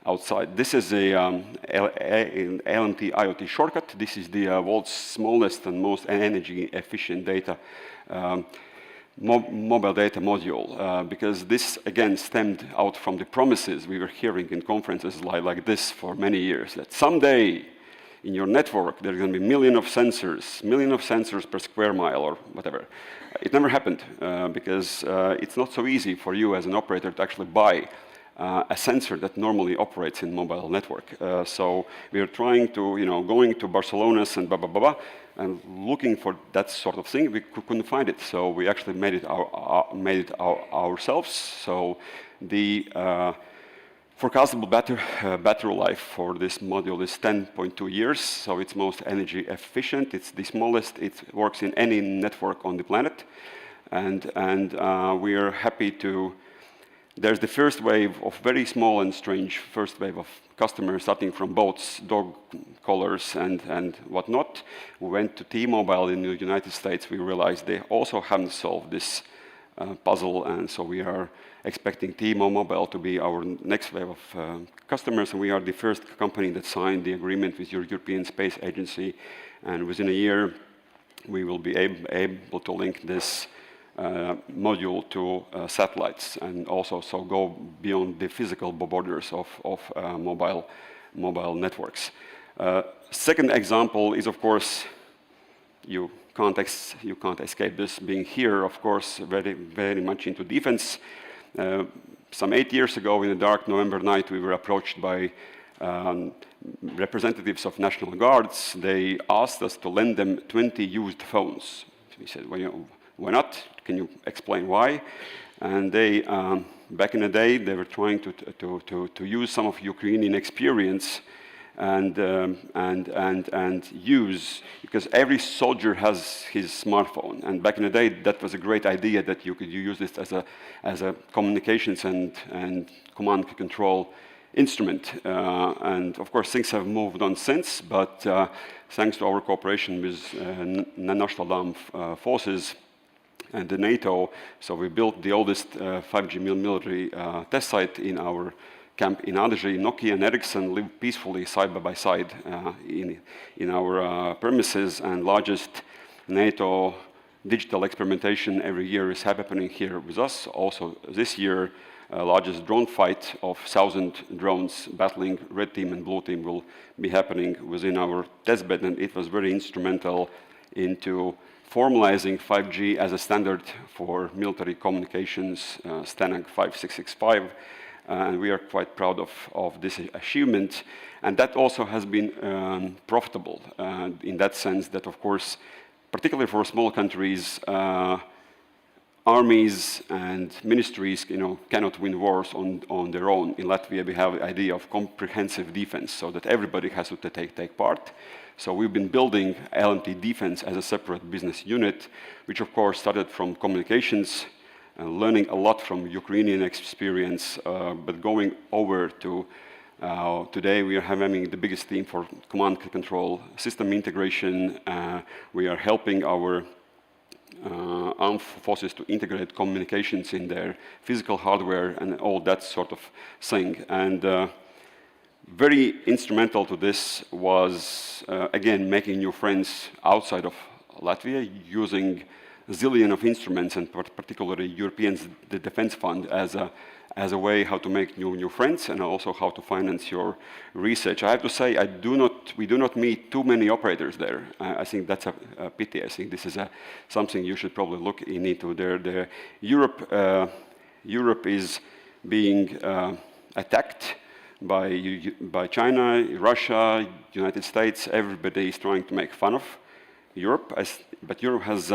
outside. This is an LMT IoT shortcut. This is the world's smallest and most energy efficient mobile data module, because this again stemmed out from the promises we were hearing in conferences like this for many years, that someday in your network there are going to be millions of sensors per square mile or whatever. It never happened because it's not so easy for you as an operator to actually buy a sensor that normally operates in mobile network. So we are trying to, going to Barcelona's and and looking for that sort of thing. We couldn't find it, so we actually made it ourselves. So the forecastable battery life for this module is 10.2 years, so it's most energy efficient. It's the smallest. It works in any network on the planet, and we are happy to. There's the first wave of very small and strange first wave of customers, starting from boats, dog collars, and whatnot. We went to T-Mobile in the United States. We realized they also haven't solved this puzzle, and so we are expecting T-Mobile to be our next wave of customers, and we are the first company that signed the agreement with your European Space Agency, and within a year we will be able to link this module to satellites, and also so go beyond the physical borders of mobile mobile networks. Second example is, of course, you can't escape this being here, of course, very, very much into defense. Some 8 years ago, in a dark November night, we were approached by representatives of National Guards. They asked us to lend them 20 used phones. We said, well, you know, why not? Can you explain why? And they, back in the day, they were trying to use some of Ukrainian experience and use, because every soldier has his smartphone. And back in the day, that was a great idea that you could use this as a communications and command and control instrument. And of course, things have moved on since, but thanks to our cooperation with National Armed Forces and the NATO, so we built the oldest 5G military test site in our camp in Adaži. Nokia and Ericsson live peacefully side by side in our premises, and largest NATO digital experimentation every year is happening here with us. Also this year, largest drone fight of 1,000 drones battling red team and blue team will be happening within our testbed, and it was very instrumental into formalizing 5G as a standard for military communications, STANAG 5665, and we are quite proud of this achievement. And that also has been profitable in that sense that, of course, particularly for small countries, armies and ministries, cannot win wars on their own. In Latvia, we have the idea of comprehensive defense, so that everybody has to take part. So we've been building LMT defense as a separate business unit, which of course started from communications, learning a lot from Ukrainian experience, but going over to today we are having the biggest team for command and control system integration. We are helping our armed forces to integrate communications in their physical hardware and all that sort of thing. And very instrumental to this was, again, making new friends outside of Latvia, using a zillion of instruments, and particularly European Defense Fund as a way how to make new friends and also how to finance your research. I have to say, we do not meet too many operators there. I think that's a pity. I think this is something you should probably look into there. Europe is being attacked by China, Russia, United States. Everybody is trying to make fun of Europe, but Europe has,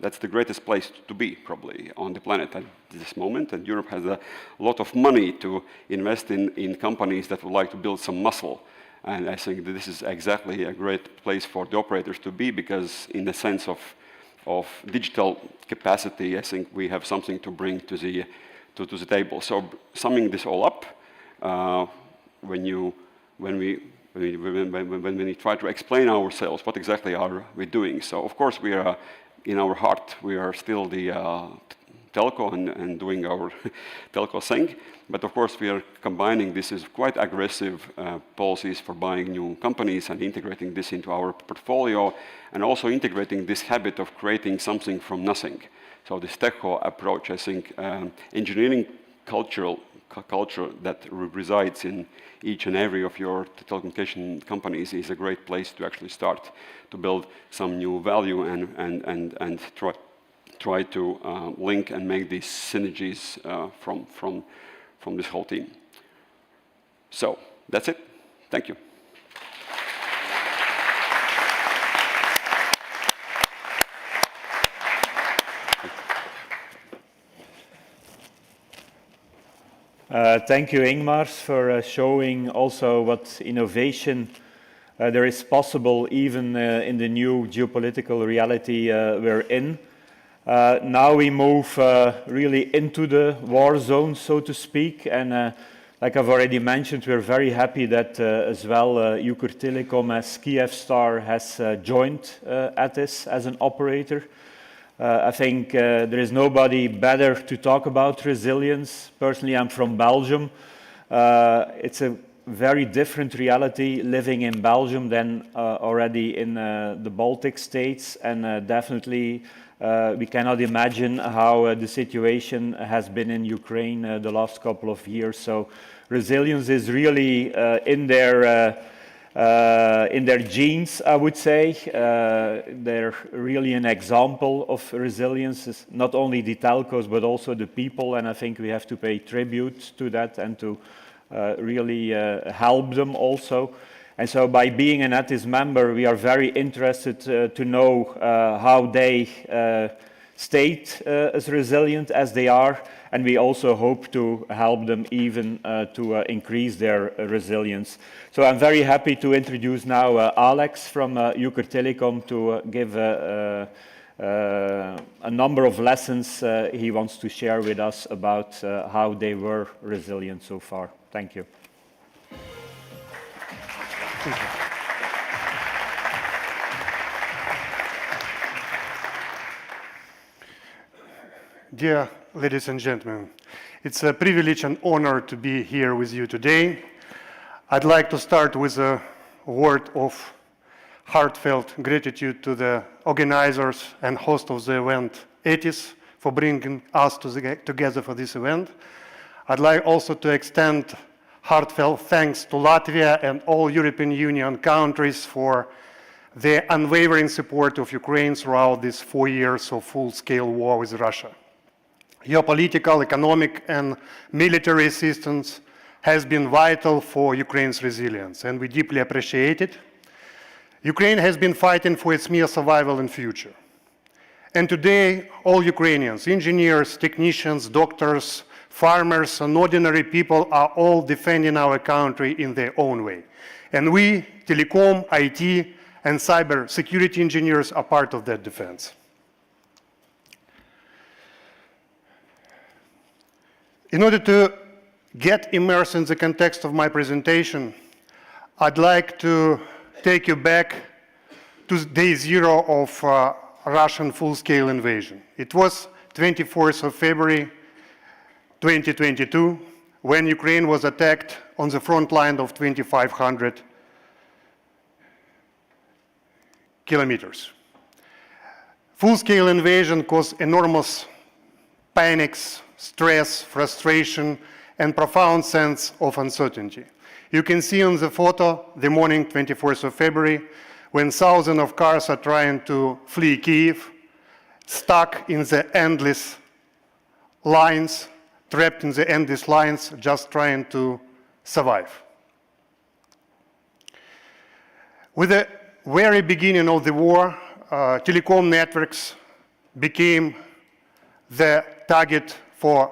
that's the greatest place to be probably on the planet at this moment, and Europe has a lot of money to invest in companies that would like to build some muscle. And I think that this is exactly a great place for the operators to be, because in the sense of digital capacity, I think we have something to bring to the table. So summing this all up, when we try to explain ourselves, what exactly are we doing? So of course we are, in our heart, we are still the telco and doing our telco thing, but of course we are combining this with quite aggressive policies for buying new companies and integrating this into our portfolio, and also integrating this habit of creating something from nothing. So this techco approach, I think, engineering culture that resides in each and every of your telecommunication companies is a great place to actually start to build some new value and try to link and make these synergies from this whole team. So that's it. Thank you. Thank you, Ingmārs, for showing also what innovation there is possible even in the new geopolitical reality we're in. Now we move really into the war zone, so to speak, and like I've already mentioned, we're very happy that as well Ukrtelecom as Kyivstar has joined ETIS as an operator. I think there is nobody better to talk about resilience. Personally, I'm from Belgium. It's a very different reality living in Belgium than already in the Baltic states, and definitely We cannot imagine how the situation has been in Ukraine the last couple of years. So resilience is really in their genes, I would say. They're really an example of resilience. It's not only the telcos, but also the people, and I think we have to pay tribute to that and to really help them also. And so by being an ETIS member, we are very interested to know how they stayed as resilient as they are, and we also hope to help them even to increase their resilience. So I'm very happy to introduce now Oleksiy from Ukrtelecom to give a number of lessons he wants to share with us about how they were resilient so far. Thank you. Thank you. Dear ladies and gentlemen, it's a privilege and honor to be here with you today. I'd like to start with a word of heartfelt gratitude to the organizers and host of the event, ETIS, for bringing us together for this event. I'd like also to extend heartfelt thanks to Latvia and all European Union countries for their unwavering support of Ukraine throughout these 4 years of full-scale war with Russia. Your political, economic, and military assistance has been vital for Ukraine's resilience, and we deeply appreciate it. Ukraine has been fighting for its mere survival and future. And today, all Ukrainians, engineers, technicians, doctors, farmers, and ordinary people are all defending our country in their own way. And we, telecom, IT, and cyber security engineers are part of that defense. In order to get immersed in the context of my presentation, I'd like to take you back to day zero of Russian full-scale invasion. It was 24th of February 2022, when Ukraine was attacked on the front line of 2,500 kilometers. Full-scale invasion caused enormous panics, stress, frustration, and profound sense of uncertainty. You can see on the photo the morning 24th of February, when thousands of cars are trying to flee Kyiv, stuck in the endless lines, trapped in the endless lines, just trying to survive. With the very beginning of the war, telecom networks became the target for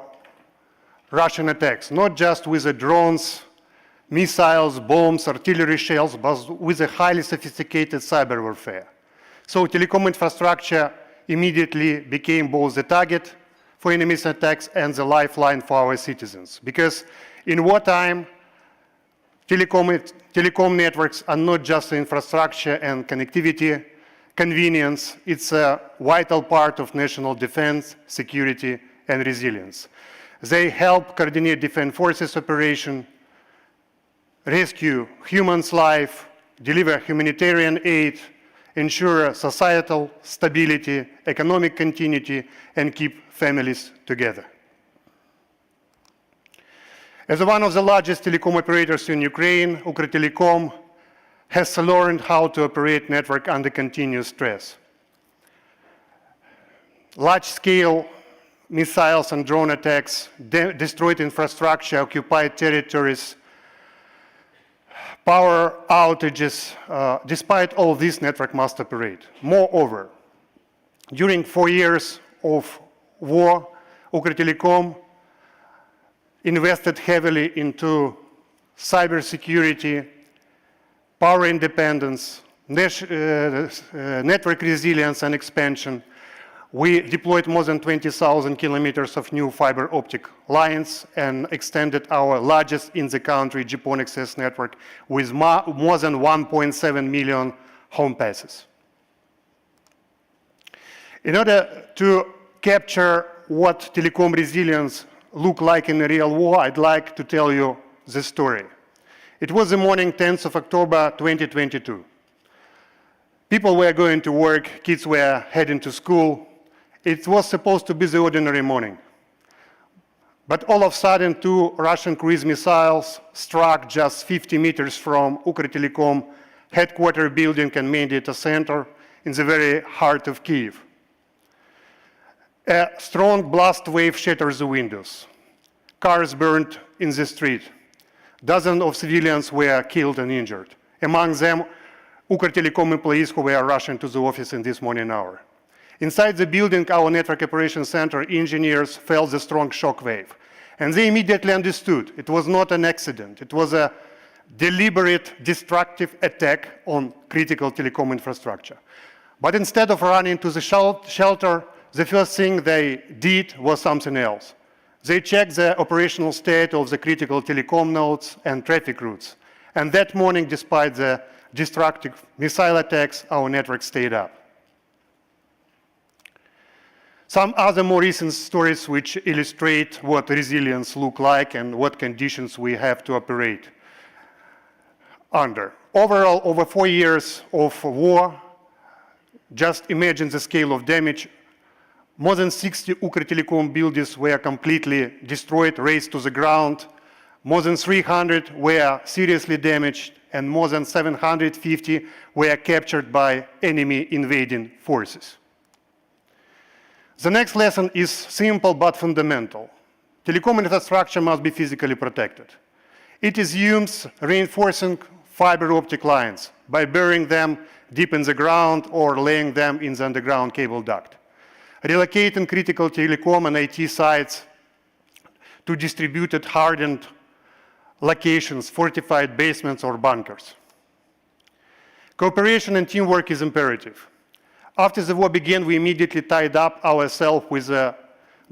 Russian attacks, not just with the drones, missiles, bombs, artillery shells, but with a highly sophisticated cyber warfare. So telecom infrastructure immediately became both the target for enemy's attacks and the lifeline for our citizens. Because in wartime, telecom networks are not just infrastructure and connectivity, convenience, it's a vital part of national defense, security, and resilience. They help coordinate defense forces operation, rescue humans' life, deliver humanitarian aid, ensure societal stability, economic continuity, and keep families together. As one of the largest telecom operators in Ukraine, Ukrtelecom has learned how to operate network under continuous stress. Large-scale missiles and drone attacks, destroyed infrastructure, occupied territories, power outages. Despite all this, network must operate. Moreover, during 4 years of war, Ukrtelecom invested heavily into cybersecurity, power independence, network resilience and expansion. We deployed more than 20,000 kilometers of new fiber optic lines and extended our largest in the country GPON access network with more than 1.7 million home passes. In order to capture what telecom resilience looked like in a real war, I'd like to tell you the story. It was the morning 10th of October 2022. People were going to work, kids were heading to school, It was supposed to be the ordinary morning. But all of a sudden, 2 Russian cruise missiles struck just 50 meters from Ukrtelecom headquarters building and main data center in the very heart of Kyiv. A strong blast wave shattered the windows. Cars burned in the street. Dozens of civilians were killed and injured. Among them, Ukrtelecom employees who were rushing to the office in this morning hour. Inside the building, our network operations center engineers felt the strong shock wave. And they immediately understood it was not an accident. It was a deliberate, destructive attack on critical telecom infrastructure. But instead of running to the shelter, the first thing they did was something else. They checked the operational state of the critical telecom nodes and traffic routes. And that morning, despite the destructive missile attacks, our network stayed up. Some other more recent stories which illustrate what resilience looks like and what conditions we have to operate under. Overall, over 4 years of war, just imagine the scale of damage. More than 60 Ukrtelecom buildings were completely destroyed, razed to the ground. More than 300 were seriously damaged, and more than 750 were captured by enemy invading forces. The next lesson is simple but fundamental. Telecom infrastructure must be physically protected. It assumes reinforcing fiber optic lines by burying them deep in the ground or laying them in the underground cable duct. Relocating critical telecom and IT sites to distributed hardened locations, fortified basements or bunkers. Cooperation and teamwork is imperative. After the war began, we immediately tied up ourselves with the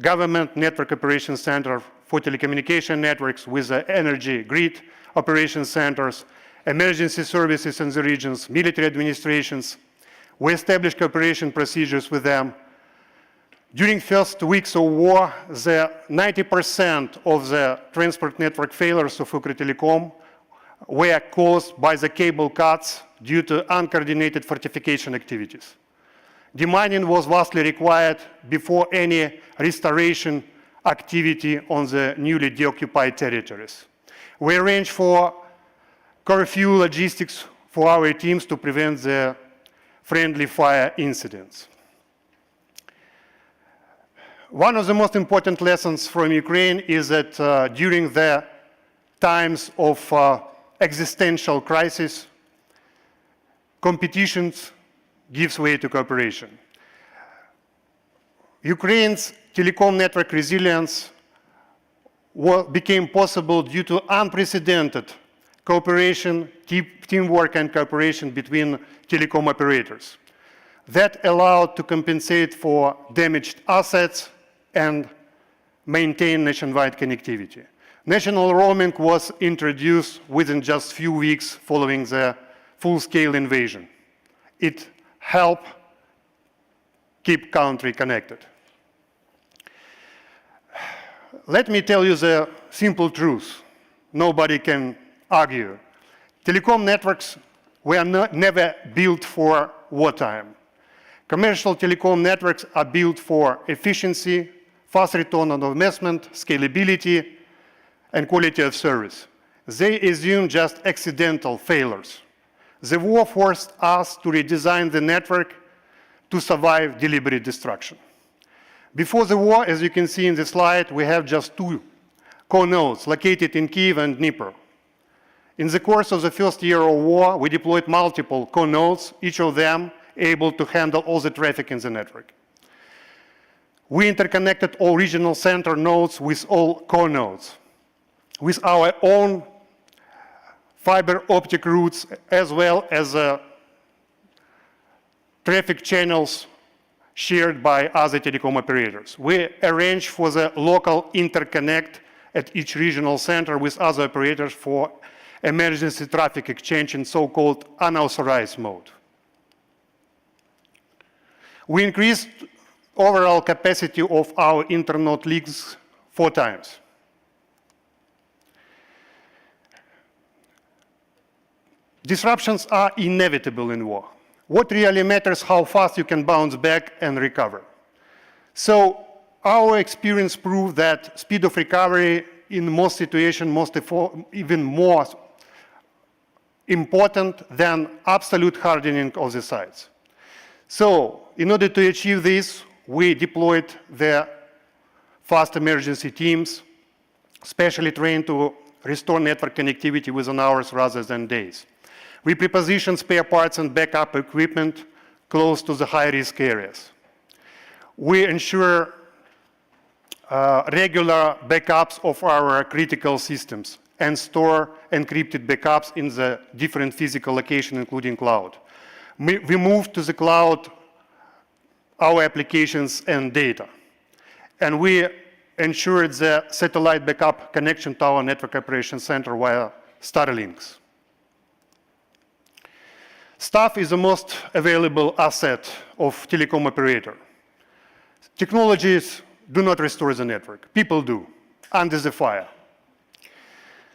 government network operations center for telecommunication networks, with the energy grid operations centers, emergency services in the regions, military administrations. We established cooperation procedures with them. During first weeks of war, the 90% of the transport network failures of Ukrtelecom were caused by the cable cuts due to uncoordinated fortification activities. Demining was vastly required before any restoration activity on the newly deoccupied territories. We arranged for curfew logistics for our teams to prevent the friendly fire incidents. One of the most important lessons from Ukraine is that during the times of existential crisis, competitions gives way to cooperation. Ukraine's telecom network resilience became possible due to unprecedented cooperation, teamwork and cooperation between telecom operators. That allowed to compensate for damaged assets and maintain nationwide connectivity. National roaming was introduced within just a few weeks following the full-scale invasion. It helped keep country connected. Let me tell you the simple truth. Nobody can argue. Telecom networks were never built for wartime. Commercial telecom networks are built for efficiency, fast return on investment, scalability, and quality of service. They assume just accidental failures. The war forced us to redesign the network to survive deliberate destruction. Before the war, as you can see in the slide, we have just 2 core nodes located in Kyiv and Dnipro. In the course of the first year of war, we deployed multiple core nodes, each of them able to handle all the traffic in the network. We interconnected all regional center nodes with all core nodes, with our own fiber optic routes, as well as traffic channels shared by other telecom operators. We arranged for the local interconnect at each regional center with other operators for emergency traffic exchange in so-called unauthorized mode. We increased overall capacity of our internet links 4 times. Disruptions are inevitable in war. What really matters is how fast you can bounce back and recover. So our experience proved that speed of recovery in most situations even more important than absolute hardening of the sites. So in order to achieve this, we deployed the fast emergency teams, specially trained to restore network connectivity within hours rather than days. We prepositioned spare parts and backup equipment close to the high-risk areas. We ensure regular backups of our critical systems and store encrypted backups in the different physical locations, including cloud. We moved to the cloud our applications and data. And we ensured the satellite backup connection to our network operations center via Starlinks. Staff is the most available asset of telecom operator. Technologies do not restore the network. People do, under the fire.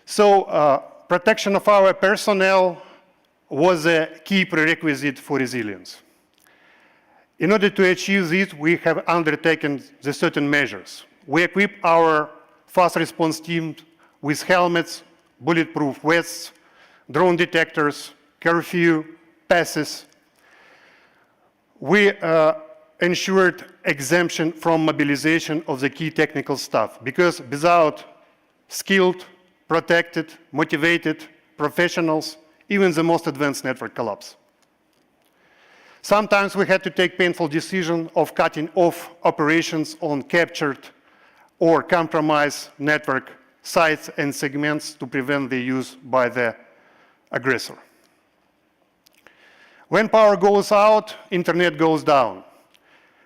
So protection of our personnel was a key prerequisite for resilience. In order to achieve this, we have undertaken the certain measures. We equip our fast response teams with helmets, bulletproof vests, drone detectors, curfew, passes. We ensured exemption from mobilization of the key technical staff, because without skilled, protected, motivated professionals, even the most advanced network collapse. Sometimes we had to take painful decision of cutting off operations on captured or compromised network sites and segments to prevent their use by the aggressor. When power goes out, internet goes down.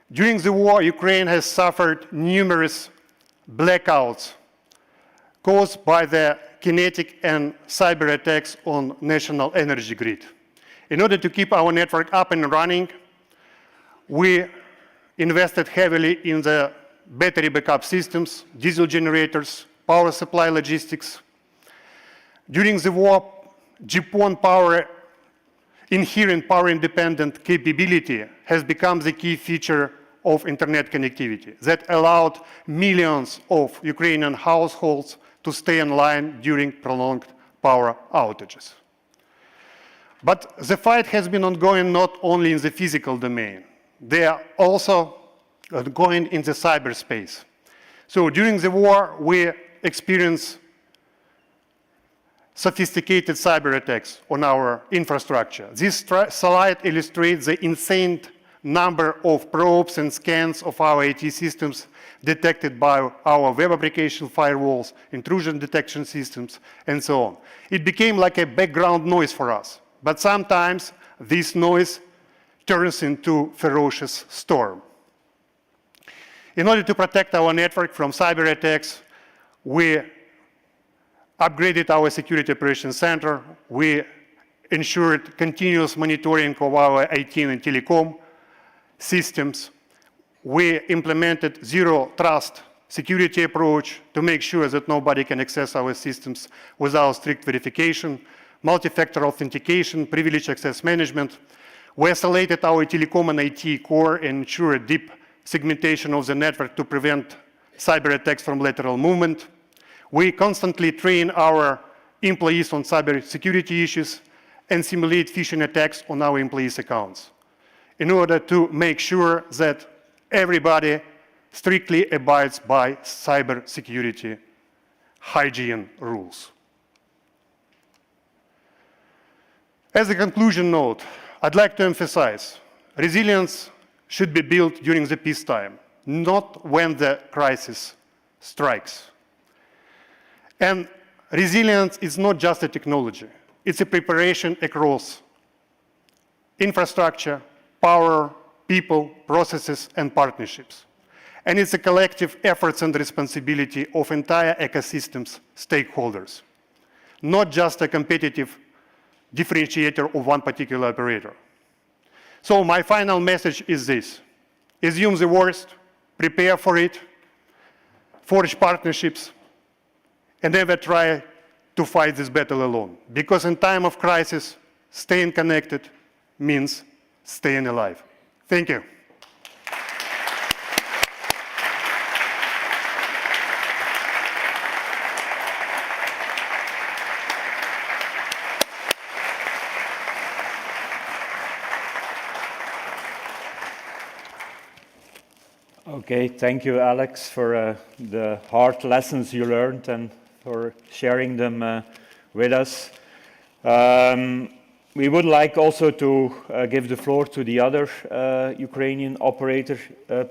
During the war, Ukraine has suffered numerous blackouts caused by the kinetic and cyber attacks on national energy grid. In order to keep our network up and running, we invested heavily in the battery backup systems, diesel generators, power supply logistics. During the war, GPON inherent power-independent capability has become the key feature of internet connectivity that allowed millions of Ukrainian households to stay online during prolonged power outages. But the fight has been ongoing not only in the physical domain. They are also ongoing in the cyberspace. So during the war, we experienced sophisticated cyber attacks on our infrastructure. This slide illustrates the insane number of probes and scans of our IT systems detected by our web application firewalls, intrusion detection systems, and so on. It became like a background noise for us. But sometimes this noise turns into ferocious storm. In order to protect our network from cyber attacks, we upgraded our security operations center. We ensured continuous monitoring of our IT and telecom systems. We implemented zero trust security approach to make sure that nobody can access our systems without strict verification, multi-factor authentication, privileged access management. We isolated our telecom and IT core and ensured deep segmentation of the network to prevent cyber attacks from lateral movement. We constantly train our employees on cyber security issues and simulate phishing attacks on our employees' accounts in order to make sure that everybody strictly abides by cyber security hygiene rules. As a conclusion note, I'd like to emphasize resilience should be built during the peacetime, not when the crisis strikes. And resilience is not just a technology. It's a preparation across infrastructure, power, people, processes, and partnerships. And it's a collective efforts and responsibility of entire ecosystem's stakeholders, not just a competitive differentiator of one particular operator. So my final message is this: assume the worst, prepare for it, forge partnerships, and never try to fight this battle alone. Because in time of crisis, staying connected means staying alive. Thank you. Okay, thank you, Alex, for the hard lessons you learned and for sharing them with us. We would like also to give the floor to the other Ukrainian operator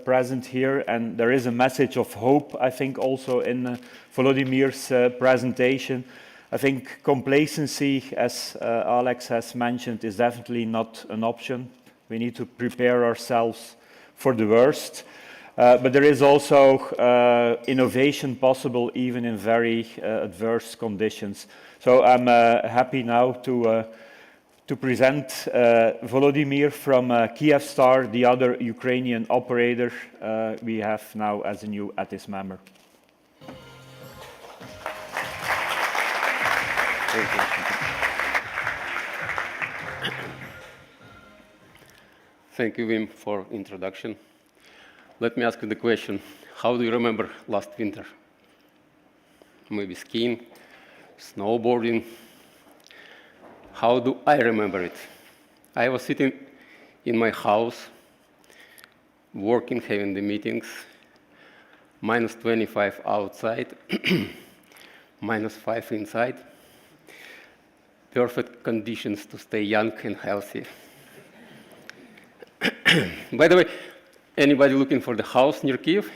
present here, and there is a message of hope, I think, also in Volodymyr's presentation. I think complacency, as Alex has mentioned, is definitely not an option. We need to prepare ourselves for the worst. But there is also innovation possible even in very adverse conditions. So I'm happy now to present Volodymyr from Kyivstar, the other Ukrainian operator we have now as a new ETIS member. Thank you, Wim, for introduction. Let me ask you the question, how do you remember last winter? Maybe skiing, snowboarding. How do I remember it? I was sitting in my house, working, having the meetings, minus 25 outside, minus 5 inside. Perfect conditions to stay young and healthy. By the way, anybody looking for the house near Kyiv?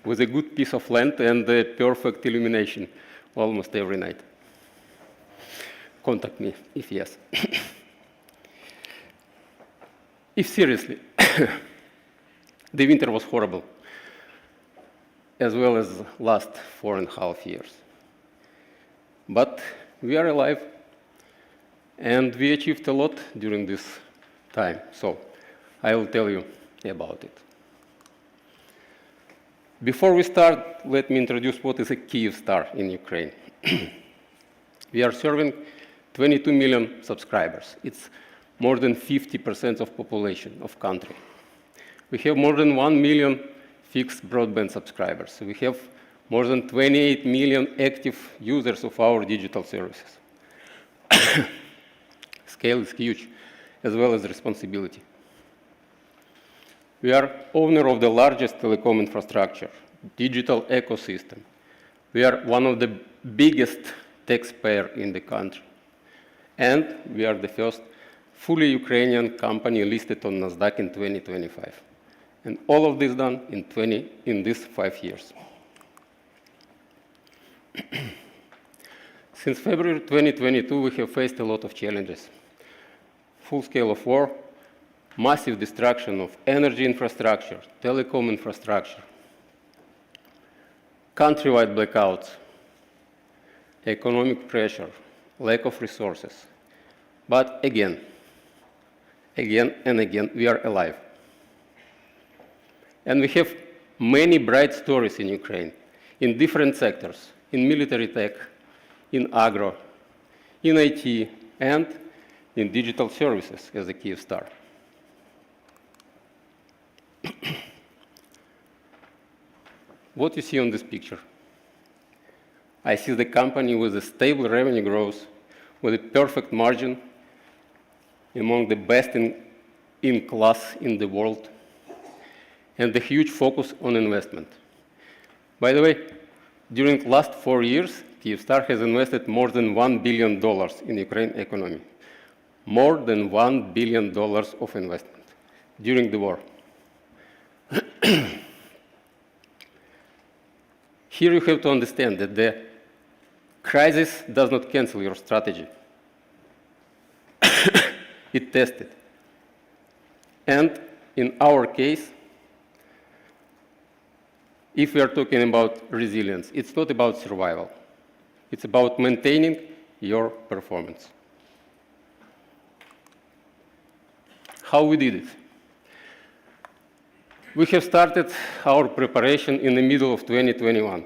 With a good piece of land and perfect illumination almost every night. Contact me if yes. If seriously, the winter was horrible, as well as last 4.5 years. But we are alive, and we achieved a lot during this time. So I will tell you about it. Before we start, let me introduce what is a Kyivstar in Ukraine. We are serving 22 million subscribers. It's more than 50% of population of country. We have more than 1 million fixed broadband subscribers. We have more than 28 million active users of our digital services. Scale is huge, as well as responsibility. We are owner of the largest telecom infrastructure, digital ecosystem. We are one of the biggest taxpayer in the country. And we are the first fully Ukrainian company listed on NASDAQ in 2025. And all of this done in these 5 years. Since February 2022, we have faced a lot of challenges. Full scale of war, massive destruction of energy infrastructure, telecom infrastructure, countrywide blackouts, economic pressure, lack of resources. But again and again, we are alive. And we have many bright stories in Ukraine, in different sectors, in military tech, in agro, in IT, and in digital services as a Kyivstar. What you see on this picture? I see the company with a stable revenue growth, with a perfect margin, among the best in class in the world, and a huge focus on investment. By the way, during the last 4 years, Kyivstar has invested more than $1 billion in Ukraine economy. More than $1 billion of investment during the war. Here you have to understand that the crisis does not cancel your strategy. It tested. And in our case, if we are talking about resilience, it's not about survival. It's about maintaining your performance. How we did it? We have started our preparation in the middle of 2021,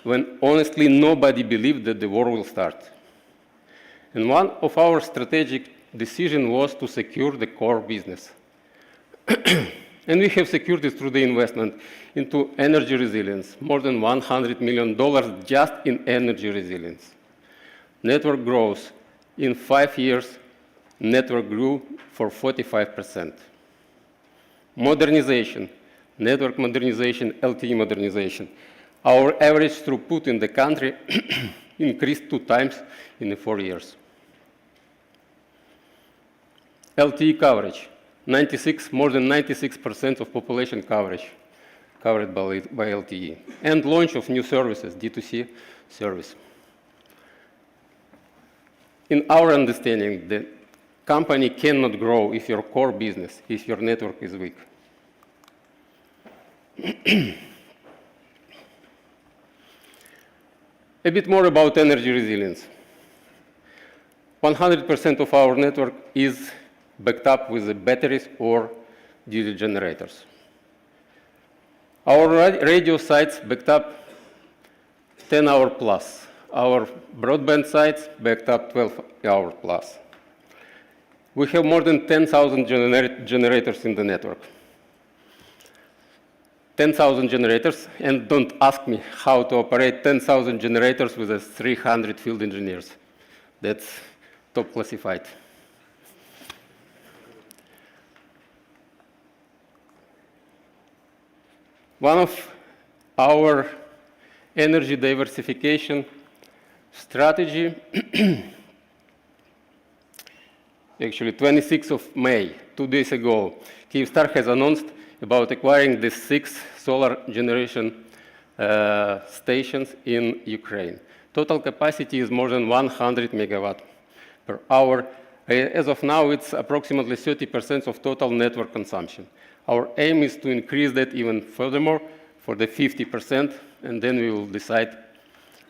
when honestly nobody believed that the war will start. And one of our strategic decisions was to secure the core business. And we have secured it through the investment into energy resilience, more than $100 million just in energy resilience. Network growth. In 5 years, network grew for 45%. Modernization. network modernization, LTE modernization. Our average throughput in the country increased 2 times in 4 years. LTE coverage, more than 96% of population coverage covered by LTE. And launch of new services, D2C service. In our understanding, the company cannot grow if your core business, if your network is weak. A bit more about energy resilience. 100% of our network is backed up with the batteries or diesel generators. Our radio sites backed up 10-hour plus. Our broadband sites backed up 12-hour plus. We have more than 10,000 generators in the network. 10,000 generators, and don't ask me how to operate 10,000 generators with 300 field engineers. That's top classified. One of our energy diversification strategy, actually 26th of May, 2 days ago, Kyivstar has announced about acquiring the 6 solar generation stations in Ukraine. Total capacity is more than 100 megawatt per hour. As of now, it's approximately 30% of total network consumption. Our aim is to increase that even furthermore for the 50%, and then we will decide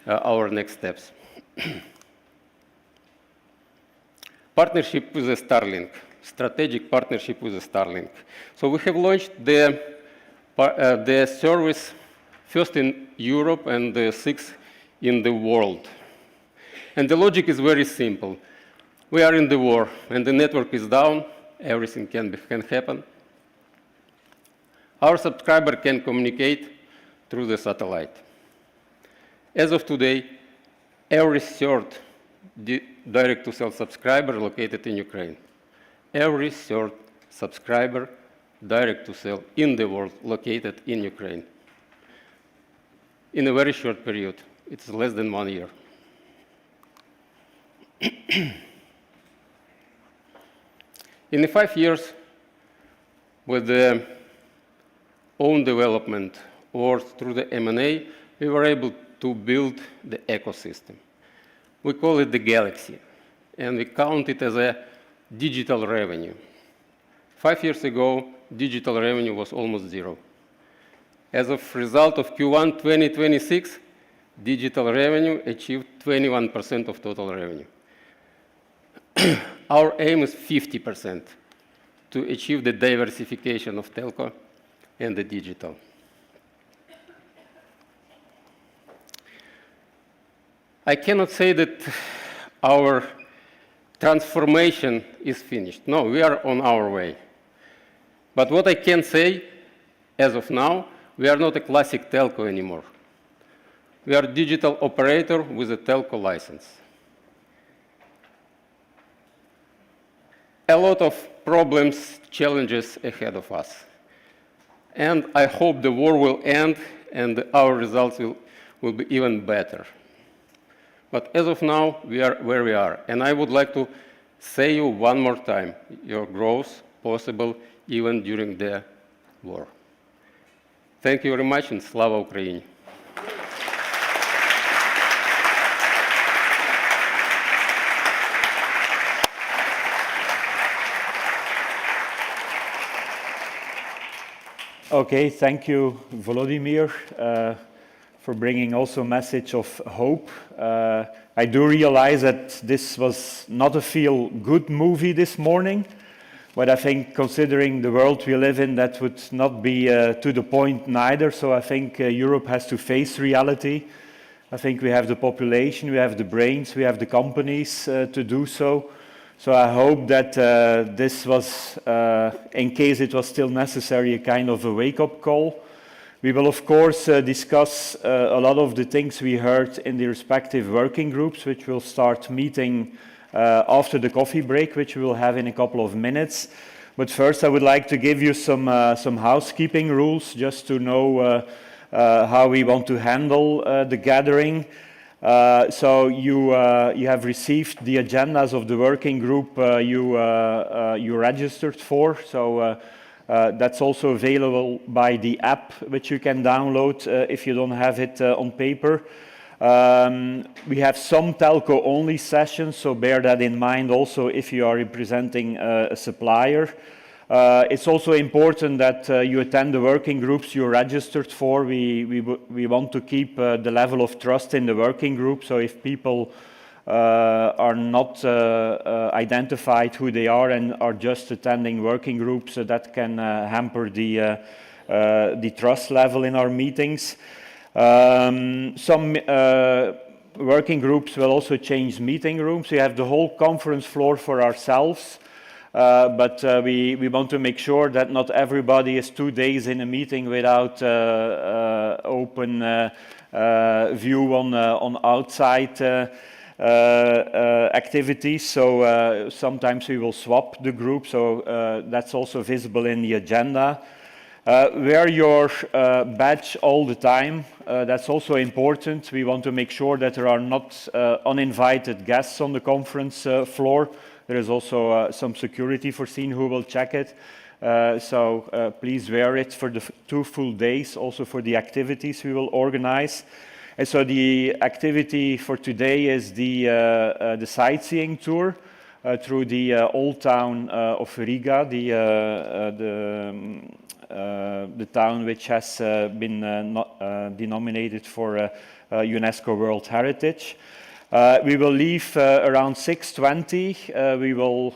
our next steps. Partnership with the Starlink, strategic partnership with the Starlink. So we have launched the service first in Europe and the 6th in the world. And the logic is very simple. We are in the war, and the network is down, everything can happen. Our subscriber can communicate through the satellite. As of today, every third direct-to-cell subscriber located in Ukraine. Every third subscriber direct-to-cell in the world located in Ukraine. In a very short period, it's less than 1 year. In the 5 years, with the own development or through the M&A, we were able to build the ecosystem. We call it the Galaxy, and we count it as a digital revenue. 5 years ago, digital revenue was almost 0. As of result of Q1 2026, digital revenue achieved 21% of total revenue. Our aim is 50% to achieve the diversification of telco and the digital. I cannot say that our transformation is finished. No, we are on our way. But what I can say, as of now, we are not a classic telco anymore. We are a digital operator with a telco license. A lot of problems, challenges ahead of us. And I hope the war will end and our results will be even better. But as of now, we are where we are. And I would like to say you one more time, your growth possible even during the war. Thank you very much, and Slava Ukraini. Okay, thank you, Volodymyr, for bringing also a message of hope. I do realize that this was not a feel-good movie this morning, but I think considering the world we live in, that would not be to the point neither. So I think Europe has to face reality. I think we have the population, we have the brains, we have the companies to do so. So I hope that this was, in case it was still necessary, a kind of a wake-up call. We will, of course, discuss a lot of the things we heard in the respective working groups, which will start meeting after the coffee break, which we will have in a couple of minutes. But first, I would like to give you some housekeeping rules, just to know how we want to handle the gathering. So you have received the agendas of the working group you registered for. So that's also available by the app, which you can download if you don't have it on paper. We have some telco-only sessions, so bear that in mind also if you are representing a supplier. It's also important that you attend the working groups you registered for. We want to keep the level of trust in the working group, so if people are not identified who they are and are just attending working groups, that can hamper the trust level in our meetings. Some working groups will also change meeting rooms. We have the whole conference floor for ourselves, but we want to make sure that not everybody is 2 days in a meeting without open view on outside activities. So sometimes we will swap the group, so that's also visible in the agenda. Wear your badge all the time. That's also important. We want to make sure that there are not uninvited guests on the conference floor. There is also some security foreseen who will check it. So please wear it for the 2 full days, also for the activities we will organize. And so the activity for today is the sightseeing tour through the old town of Riga, the town which has been denominated for UNESCO World Heritage. We will leave around 6:20. We will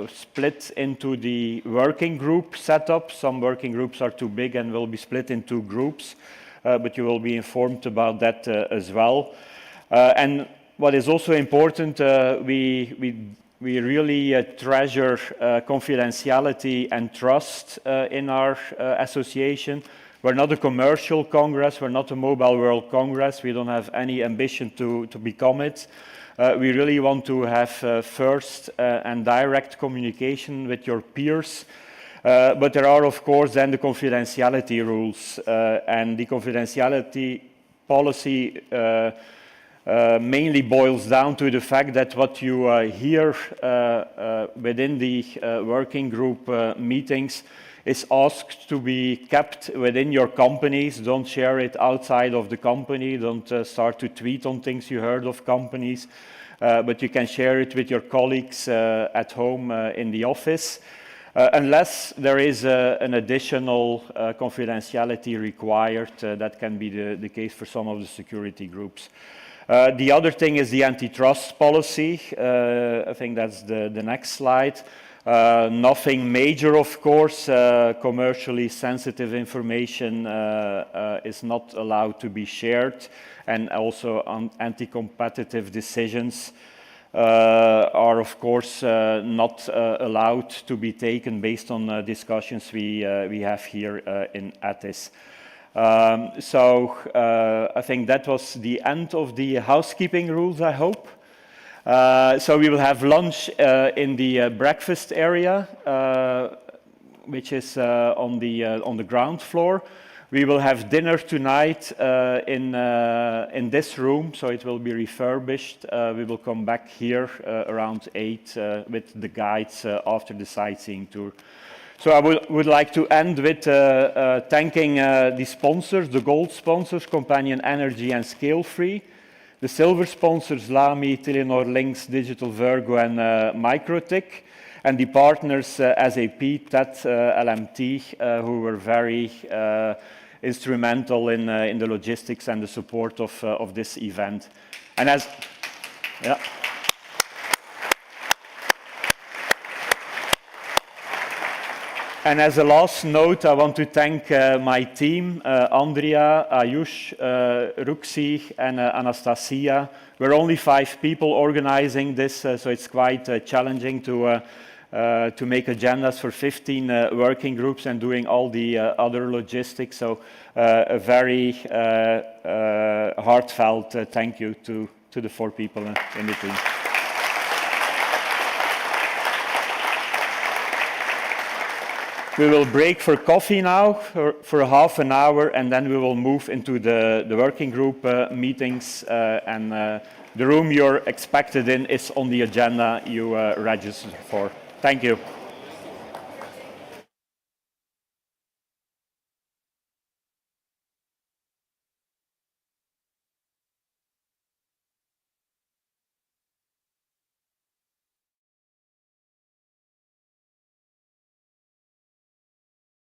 split into the working group setup. Some working groups are too big and will be split into groups, but you will be informed about that as well. And what is also important, we really treasure confidentiality and trust in our association. We're not a commercial congress, we're not a Mobile World Congress, we don't have any ambition to become it. We really want to have first and direct communication with your peers. But there are, of course, then the confidentiality rules, and the confidentiality policy mainly boils down to the fact that what you hear within the working group meetings is asked to be kept within your companies. Don't share it outside of the company. Don't start to tweet on things you heard of companies, but you can share it with your colleagues at home in the office, unless there is an additional confidentiality required. That can be the case for some of the security groups. The other thing is the antitrust policy. I think that's the next slide. Nothing major, of course. Commercially sensitive information is not allowed to be shared, and also anti-competitive decisions are, of course, not allowed to be taken based on discussions we have here in ETIS. So I think that was the end of the housekeeping rules, I hope. So we will have lunch in the breakfast area, which is on the ground floor. We will have dinner tonight in this room, so it will be refurbished. We will come back here around 8 with the guides after the sightseeing tour. So I would like to end with thanking the sponsors, the gold sponsors, Companion Energy and Scale Free. The silver sponsors, Lamy, Telenor, Lynx, Digital Virgo, and Microtik. And the partners, SAP, TED, LMT, who were very instrumental in the logistics and the support of this event. And as a last note, I want to thank my team, Andrea, Ayush, Ruxi, and Anastasia. We're only 5 people organizing this, so it's quite challenging to make agendas for 15 working groups and doing all the other logistics. So a very heartfelt thank you to the 4 people in the team. We will break for coffee now for half an hour, and then we will move into the working group meetings. The room you're expected in is on the agenda you registered for. Thank you.